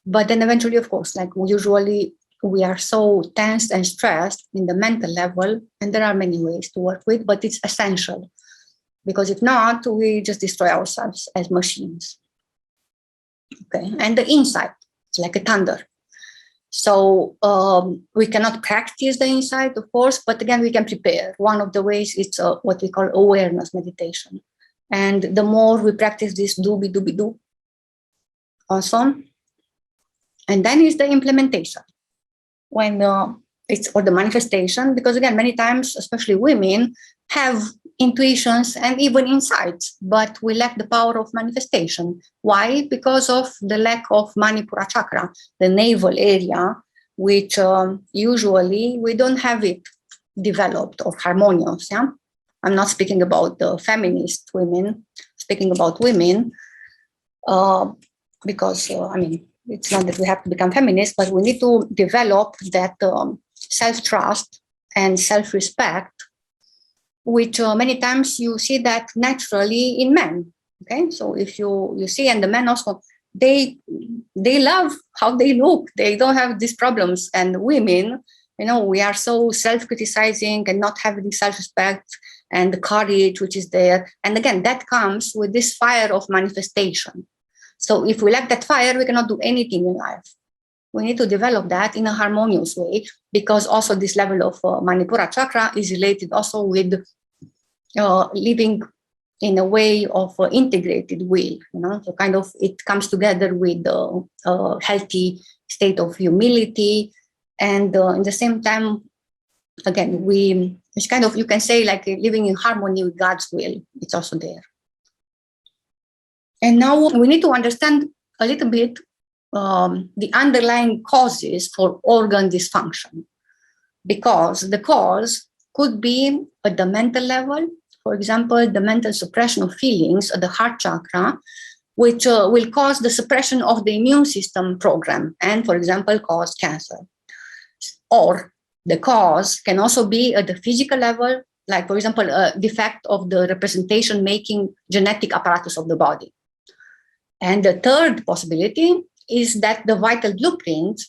Speaker 2: But then eventually, of course, like usually we are so tense and stressed in the mental level, and there are many ways to work with, but it's essential. Because if not, we just destroy ourselves as machines. Okay, and the inside, it's like a thunder. So we cannot practice the inside, of course, but again, we can prepare. One of the ways is what we call awareness meditation. And the more we practice this do, also, and then is the implementation. When it's or the manifestation, because again, many times, especially women, have intuitions and even insights, but we lack the power of manifestation. Why? Because of the lack of Manipura chakra, the navel area, which usually we don't have it developed or harmonious. Yeah, I'm not speaking about the feminist women, speaking about women, because I mean, it's not that we have to become feminists, but we need to develop that self-trust and self-respect, which many times you see that naturally in men. Okay, so if you see, and the men also, they love how they look. They don't have these problems. And women, you know, we are so self-criticizing and not having self-respect and the courage which is there. And again, that comes with this fire of manifestation. So if we lack that fire, we cannot do anything in life. We need to develop that in a harmonious way, because also this level of Manipura chakra is related also with living in a way of integrated will, you know, so kind of it comes together with a healthy state of humility. And in the same time, again, it's kind of, you can say, like living in harmony with God's will. It's also there. And now we need to understand a little bit the underlying causes for organ dysfunction, because the cause could be at the mental level. For example, the mental suppression of feelings at the heart chakra, which will cause the suppression of the immune system program and, for example, cause cancer. Or the cause can also be at the physical level, like, for example, a defect of the representation making genetic apparatus of the body. And the third possibility is that the vital blueprint,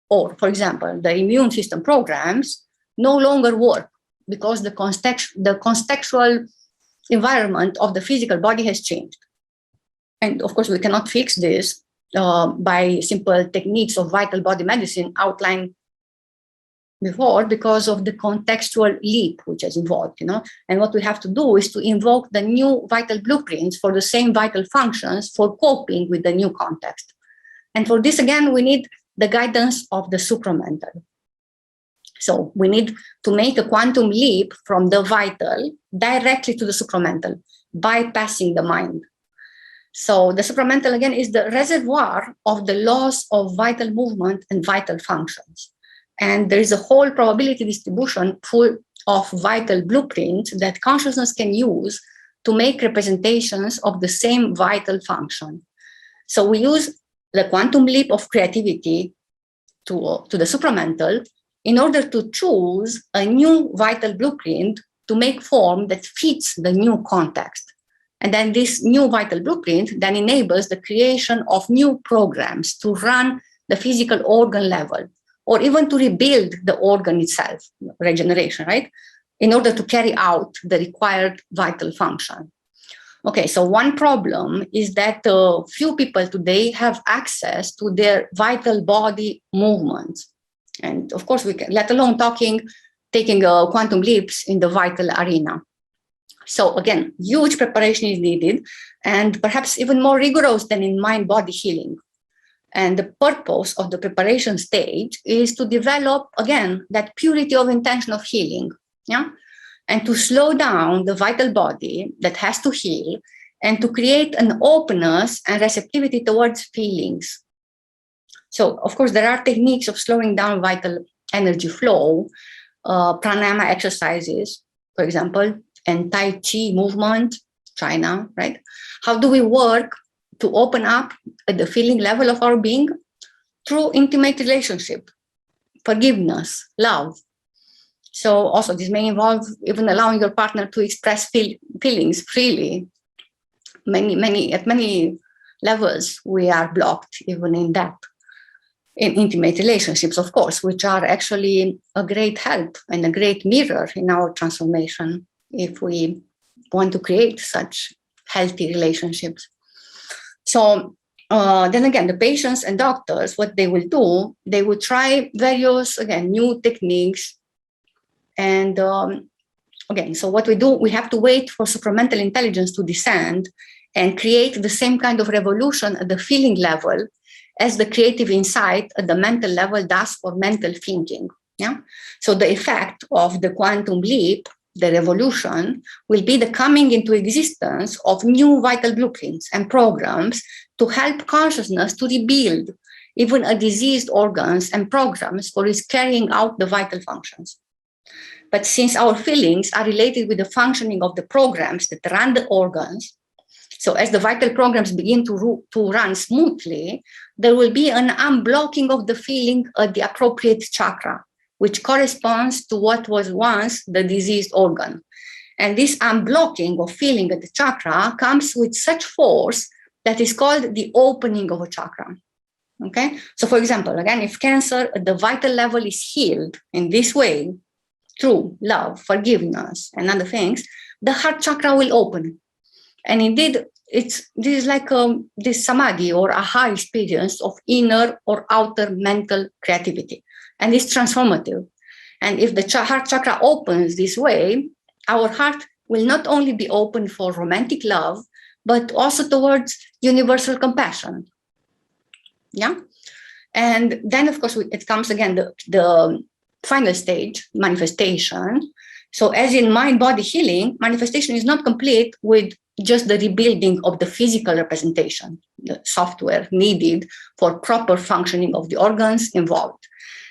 Speaker 2: or, for example, the immune system programs, no longer work because the contextual environment of the physical body has changed. And of course, we cannot fix this by simple techniques of vital body medicine outlined before, because of the contextual leap which is involved, you know. And what we have to do is to invoke the new vital blueprints for the same vital functions for coping with the new context. And for this, again, we need the guidance of the supramental. So we need to make a quantum leap from the vital directly to the supramental, bypassing the mind. So the supramental, again, is the reservoir of the laws of vital movement and vital functions. And there is a whole probability distribution full of vital blueprints that consciousness can use to make representations of the same vital function. So we use the quantum leap of creativity to the supramental in order to choose a new vital blueprint to make form that fits the new context. And then this new vital blueprint then enables the creation of new programs to run the physical organ level, or even to rebuild the organ itself, regeneration, right? In order to carry out the required vital function. Okay, so one problem is that few people today have access to their vital body movements. And of course, we can, let alone taking quantum leaps in the vital arena. So again, huge preparation is needed, and perhaps even more rigorous than in mind-body healing. And the purpose of the preparation stage is to develop, again, that purity of intention of healing, yeah? And to slow down the vital body that has to heal, and to create an openness and receptivity towards feelings. So, of course, there are techniques of slowing down vital energy flow, pranayama exercises, for example, and Tai Chi movement, China, right? How do we work to open up at the feeling level of our being? Through intimate relationship, forgiveness, love. So also this may involve even allowing your partner to express feelings freely. At many levels, we are blocked even in that. In intimate relationships, of course, which are actually a great help and a great mirror in our transformation if we want to create such healthy relationships. So then again, the patients and doctors, what they will do, they will try various, again, new techniques. And again, so what we do, we have to wait for supramental intelligence to descend and create the same kind of revolution at the feeling level as the creative insight at the mental level does for mental thinking. Yeah. So the effect of the quantum leap, the revolution, will be the coming into existence of new vital blueprints and programs to help consciousness to rebuild even a diseased organs and programs for its carrying out the vital functions. But since our feelings are related with the functioning of the programs that run the organs, so as the vital programs begin to run smoothly, there will be an unblocking of the feeling at the appropriate chakra, which corresponds to what was once the diseased organ. And this unblocking of feeling at the chakra comes with such force that is called the opening of a chakra. Okay, so for example, again, if cancer at the vital level is healed in this way, through love, forgiveness, and other things, the heart chakra will open. And indeed, this is like this samadhi or aha experience of inner or outer mental creativity. And it's transformative. And if the heart chakra opens this way, our heart will not only be open for romantic love, but also towards universal compassion. Yeah. And then, of course, it comes again, the final stage, manifestation. So as in mind-body healing, manifestation is not complete with just the rebuilding of the physical representation, the software needed for proper functioning of the organs involved.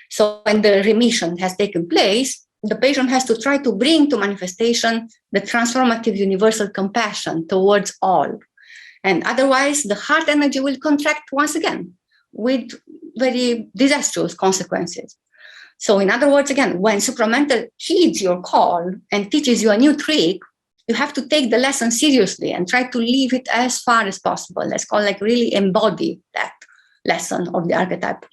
Speaker 2: So when the remission has taken place, the patient has to try to bring to manifestation the transformative universal compassion towards all. And otherwise, the heart energy will contract once again with very disastrous consequences. So in other words, again, when supramental heeds your call and teaches you a new trick, you have to take the lesson seriously and try to leave it as far as possible. Let's call like really embody that lesson of the archetype.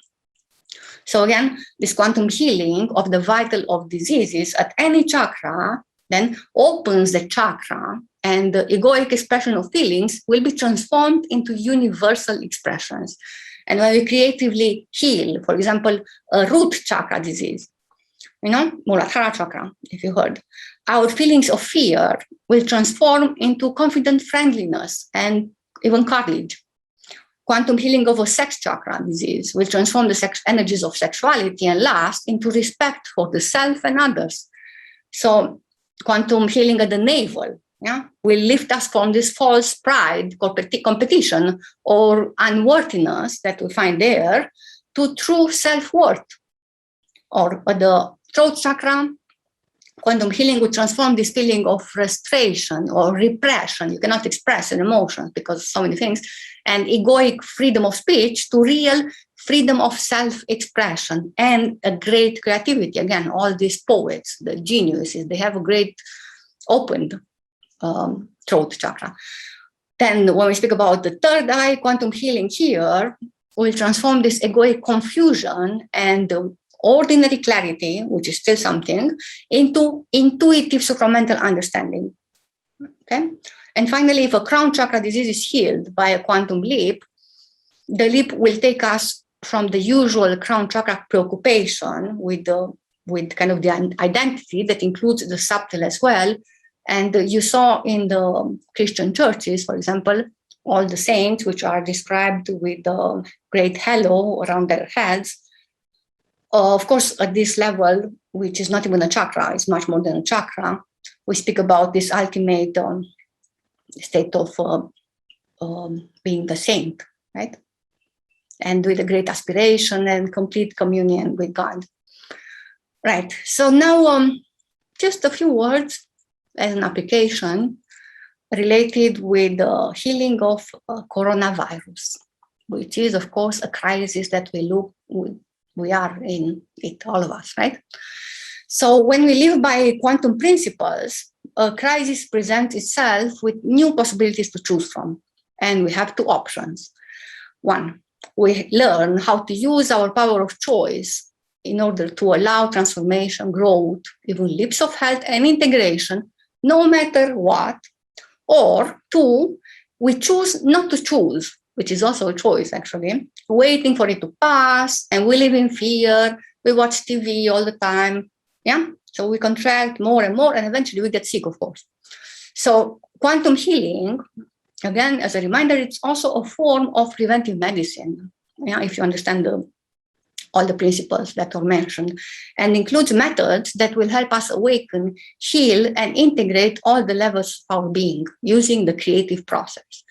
Speaker 2: So again, this quantum healing of the vital of diseases at any chakra then opens the chakra, and the egoic expression of feelings will be transformed into universal expressions. And when we creatively heal, for example, a root chakra disease, Muladhara chakra, if you heard, our feelings of fear will transform into confident friendliness and even courage. Quantum healing of a sex chakra disease will transform the sex energies of sexuality and lust into respect for the self and others. So quantum healing at the navel, will lift us from this false pride, competition, or unworthiness that we find there to true self-worth. Or at the throat chakra, quantum healing would transform this feeling of frustration or repression. You cannot express an emotion because of so many things, and egoic freedom of speech to real freedom of self-expression and a great creativity. Again, all these poets, the geniuses, they have a great opened throat chakra. Then when we speak about the third eye, quantum healing here will transform this egoic confusion and ordinary clarity, which is still something, into intuitive supramental understanding. Okay. And finally, if a crown chakra disease is healed by a quantum leap, the leap will take us from the usual crown chakra preoccupation with kind of the identity that includes the subtle as well. And you saw in the Christian churches, for example, all the saints which are described with the great halo around their heads. Of course, at this level, which is not even a chakra, it's much more than a chakra, we speak about this ultimate state of being the saint, right? And with a great aspiration and complete communion with God. Right, so now just a few words as an application related with the healing of coronavirus, which is, of course, a crisis that we are in it, all of us, right? So when we live by quantum principles, a crisis presents itself with new possibilities to choose from. And we have two options. One, we learn how to use our power of choice in order to allow transformation, growth, even leaps of health and integration, no matter what. Or two, we choose not to choose which is also a choice actually, waiting for it to pass, and we live in fear. We watch TV all the time. Yeah. So we contract more and more, and eventually we get sick, of course. So quantum healing, again, as a reminder, it's also a form of preventive medicine. Yeah, if you understand all the principles that are mentioned, and includes methods that will help us awaken, heal, and integrate all the levels of our being using the creative process.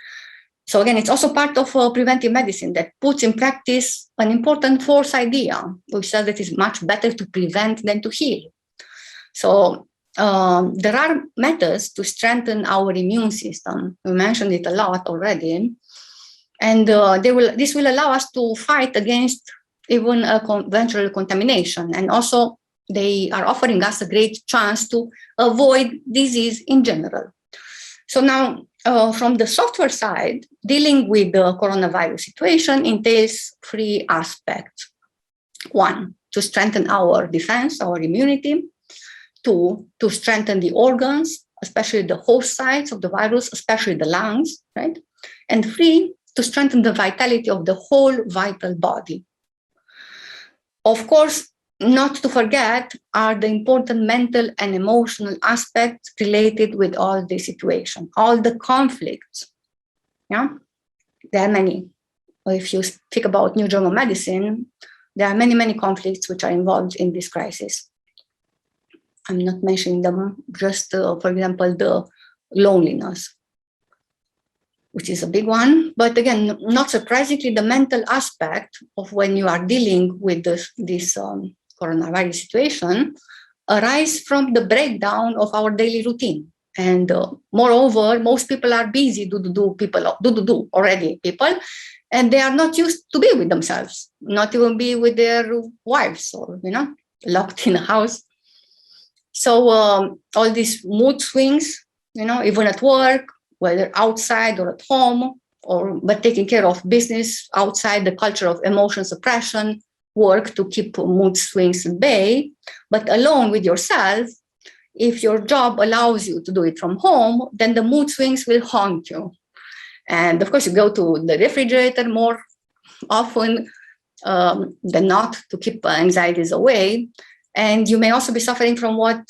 Speaker 2: So again, it's also part of preventive medicine that puts in practice an important fourth idea, which says that it's much better to prevent than to heal. So there are methods to strengthen our immune system. We mentioned it a lot already. And this will allow us to fight against even a conventional contamination. And also, they are offering us a great chance to avoid disease in general. So now, from the software side, dealing with the coronavirus situation entails 3 aspects. 1, to strengthen our defense, our immunity. 2, to strengthen the organs, especially the host sites of the virus, especially the lungs, right? And 3, to strengthen the vitality of the whole vital body. Of course, not to forget are the important mental and emotional aspects related with all the situation, all the conflicts. Yeah, there are many. If you speak about New German medicine, there are many, many conflicts which are involved in this crisis. I'm not mentioning them, just for example, the loneliness, which is a big one. But again, not surprisingly, the mental aspect of when you are dealing with this coronavirus situation arise from the breakdown of our daily routine. And moreover, most people are busy, already people, and they are not used to be with themselves, not even be with their wives or, locked in a house. So all these mood swings, even at work, whether outside or at home, but taking care of business outside, the culture of emotion suppression, work to keep mood swings at bay, but alone with yourself, if your job allows you to do it from home, then the mood swings will haunt you. And of course, you go to the refrigerator more often than not to keep anxieties away. And you may also be suffering from what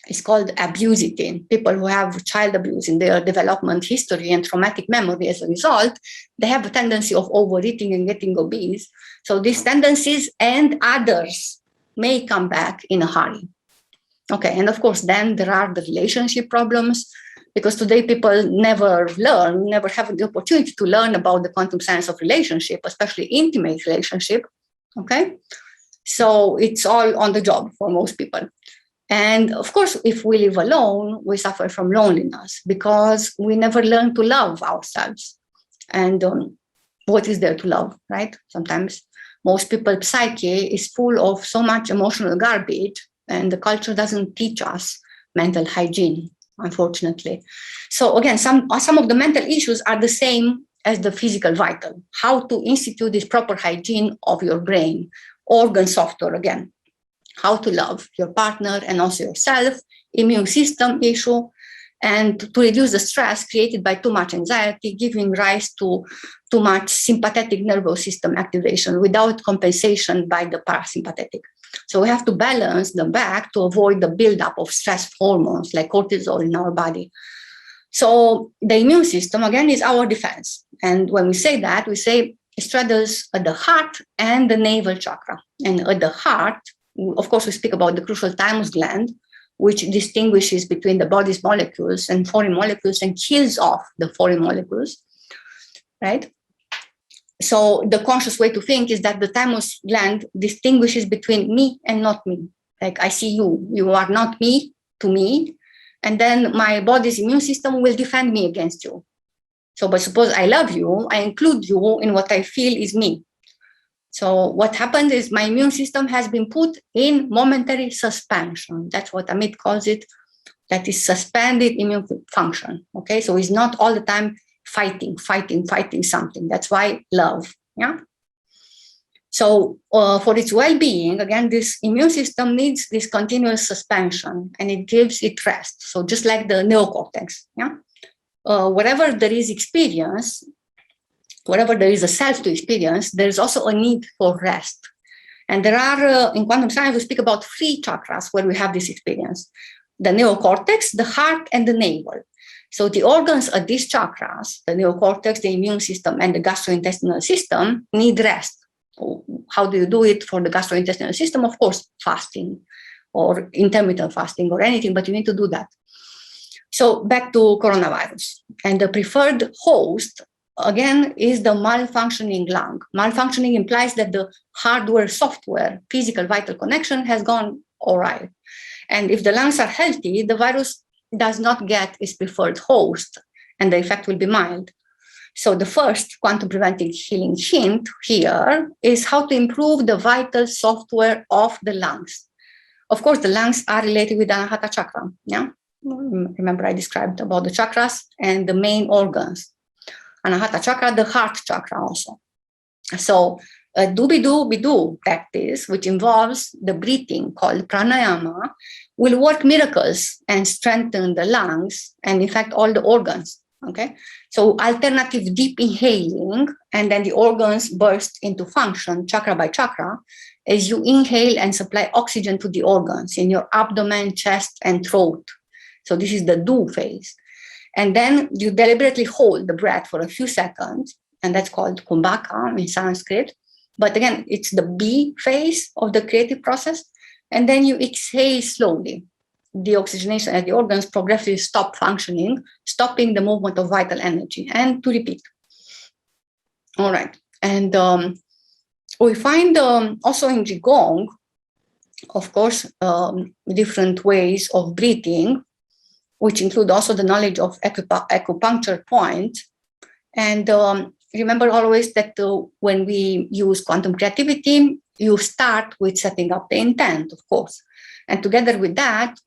Speaker 2: is called abusity. People who have child abuse in their development history and traumatic memory as a result, they have a tendency of overeating and getting obese. So these tendencies and others may come back in a hurry. Okay, and of course, then there are the relationship problems, because today people never have the opportunity to learn about the quantum science of relationship, especially intimate relationship. Okay, so it's all on the job for most people. And of course, if we live alone, we suffer from loneliness because we never learn to love ourselves. And what is there to love, right? Sometimes most people's psyche is full of so much emotional garbage, and the culture doesn't teach us mental hygiene, unfortunately. So again, some of the mental issues are the same as the physical vital. How to institute this proper hygiene of your brain, organ software again. How to love your partner and also yourself, immune system issue, and to reduce the stress created by too much anxiety, giving rise to too much sympathetic nervous system activation without compensation by the parasympathetic. So we have to balance them back to avoid the buildup of stress hormones like cortisol in our body. So the immune system, again, is our defense. And when we say that, we say it straddles at the heart and the navel chakra. And at the heart, of course, we speak about the crucial thymus gland, which distinguishes between the body's molecules and foreign molecules and kills off the foreign molecules, right? So the conscious way to think is that the thymus gland distinguishes between me and not me. Like, I see you, you are not me to me, and then my body's immune system will defend me against you. So, but suppose I love you, I include you in what I feel is me. So what happens is my immune system has been put in momentary suspension. That's what Amit calls it. That is suspended immune function. Okay, so it's not all the time fighting something. That's why love. Yeah. So for its well-being, again, this immune system needs this continuous suspension, and it gives it rest. So just like the neocortex. Yeah. Wherever there is experience, wherever there is a self to experience, there is also a need for rest. And there are, in quantum science, we speak about 3 chakras where we have this experience: the neocortex, the heart, and the navel. So the organs at these chakras, the neocortex, the immune system, and the gastrointestinal system, need rest. How do you do it for the gastrointestinal system? Of course, fasting or intermittent fasting or anything, but you need to do that. So back to coronavirus. And the preferred host, again, is the malfunctioning lung. Malfunctioning implies that the hardware, software, physical, vital connection has gone awry. And if the lungs are healthy, the virus does not get its preferred host, and the effect will be mild. So the first quantum preventive healing hint here is how to improve the vital software of the lungs. Of course, the lungs are related with the Anahata chakra. Yeah, remember I described about the chakras and the main organs. Anahata chakra, the heart chakra also. So a do-be-do practice, which involves the breathing called pranayama, will work miracles and strengthen the lungs and in fact all the organs. Okay, so alternative deep inhaling, and then the organs burst into function chakra by chakra as you inhale and supply oxygen to the organs in your abdomen, chest, and throat. So this is the do phase. And then you deliberately hold the breath for a few seconds, and that's called kumbhaka in Sanskrit. But again, it's the B phase of the creative process. And then you exhale slowly. The oxygenation at the organs progressively stop functioning, stopping the movement of vital energy, and to repeat. All right. And we find also in Qigong, of course, different ways of breathing, which include also the knowledge of acupuncture points. And remember always that when we use quantum creativity, you start with setting up the intent, of course. And together with that,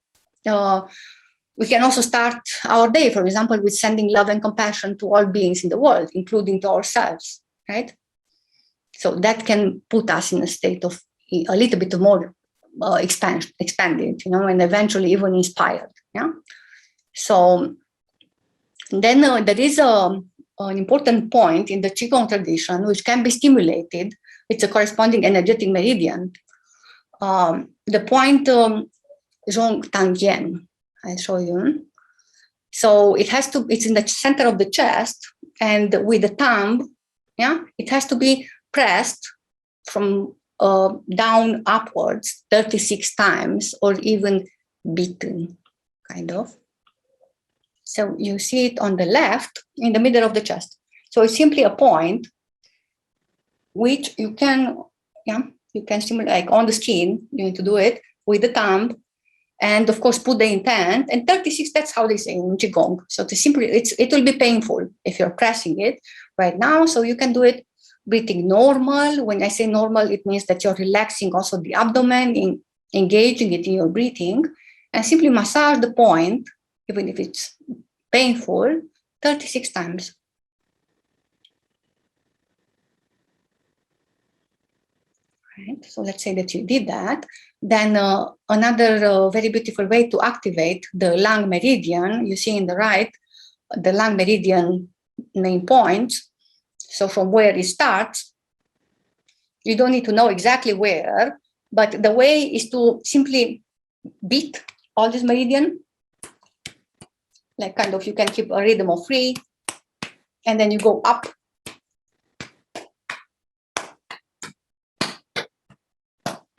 Speaker 2: we can also start our day, for example, with sending love and compassion to all beings in the world, including to ourselves, right? So that can put us in a state of a little bit more expanded, and eventually even inspired, yeah? So then there is an important point in the Qigong tradition which can be stimulated. It's a corresponding energetic meridian. The point Zhong Tang Yen, I'll show you. So it's in the center of the chest, and with the thumb, yeah, it has to be pressed from down upwards 36 times, or even beaten, kind of. So you see it on the left in the middle of the chest. So it's simply a point which you can stimulate, like on the screen. You need to do it with the thumb, and of course put the intent. And 36, that's how they say in Qigong. So it will be painful if you're pressing it right now. So you can do it breathing normal. When I say normal, it means that you're relaxing also the abdomen, engaging it in your breathing, and simply massage the point, even if it's painful, 36 times. Right. So let's say that you did that. Then another very beautiful way to activate the lung meridian, you see in the right, the lung meridian main points. So from where it starts, you don't need to know exactly where, but the way is to simply beat all this meridian. Like kind of, you can keep a rhythm of 3, and then you go up.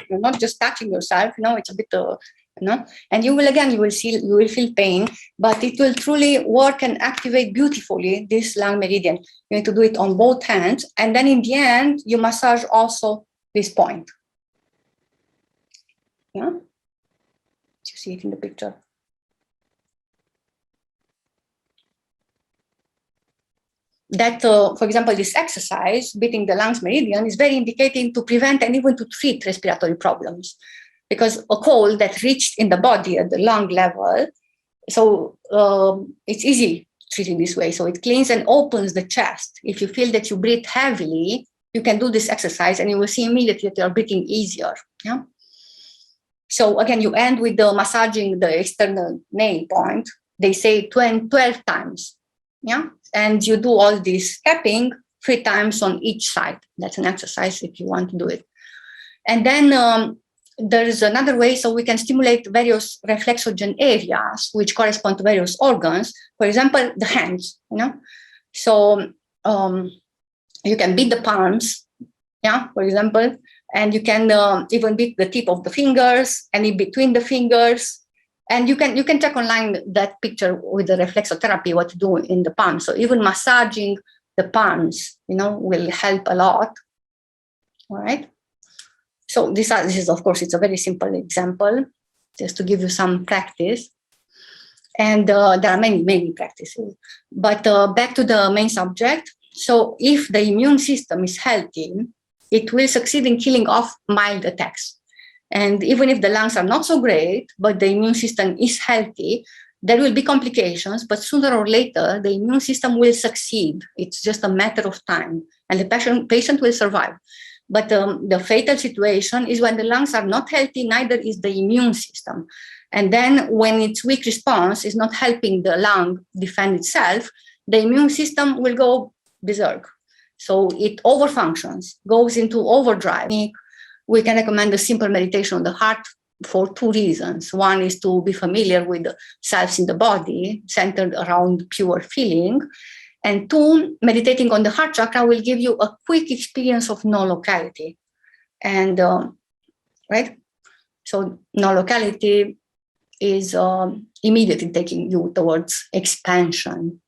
Speaker 2: You're not just touching yourself, it's a bit, and you will feel pain, but it will truly work and activate beautifully this lung meridian. You need to do it on both hands, and then in the end, you massage also this point. Yeah, you see it in the picture. That, for example, this exercise, beating the lungs meridian, is very indicating to prevent and even to treat respiratory problems, because a cold that reached in the body at the lung level, so it's easy treating this way. So it cleans and opens the chest. If you feel that you breathe heavily, you can do this exercise and you will see immediately that you're breathing easier. Yeah. So again, you end with the massaging the external nail point. They say 12 times. Yeah. And you do all this tapping 3 times on each side. That's an exercise if you want to do it. And then there is another way, so we can stimulate various reflexogen areas which correspond to various organs. For example, the hands, So you can beat the palms, for example, and you can even beat the tip of the fingers and in between the fingers. And you can check online that picture with the reflexotherapy, what to do in the palm. So even massaging the palms, will help a lot. All right. So this is, of course, it's a very simple example, just to give you some practice. And there are many practices. But back to the main subject. So if the immune system is healthy, it will succeed in killing off mild attacks. And even if the lungs are not so great, but the immune system is healthy, there will be complications, but sooner or later, the immune system will succeed. It's just a matter of time, and the patient will survive. But the fatal situation is when the lungs are not healthy, neither is the immune system. And then when its weak response is not helping the lung defend itself, the immune system will go berserk. So it overfunctions, goes into overdrive. We can recommend a simple meditation on the heart for 2 reasons. One is to be familiar with the cells in the body, centered around pure feeling. And 2, meditating on the heart chakra will give you a quick experience of no locality. And, right? So no locality is immediately taking you towards expansion.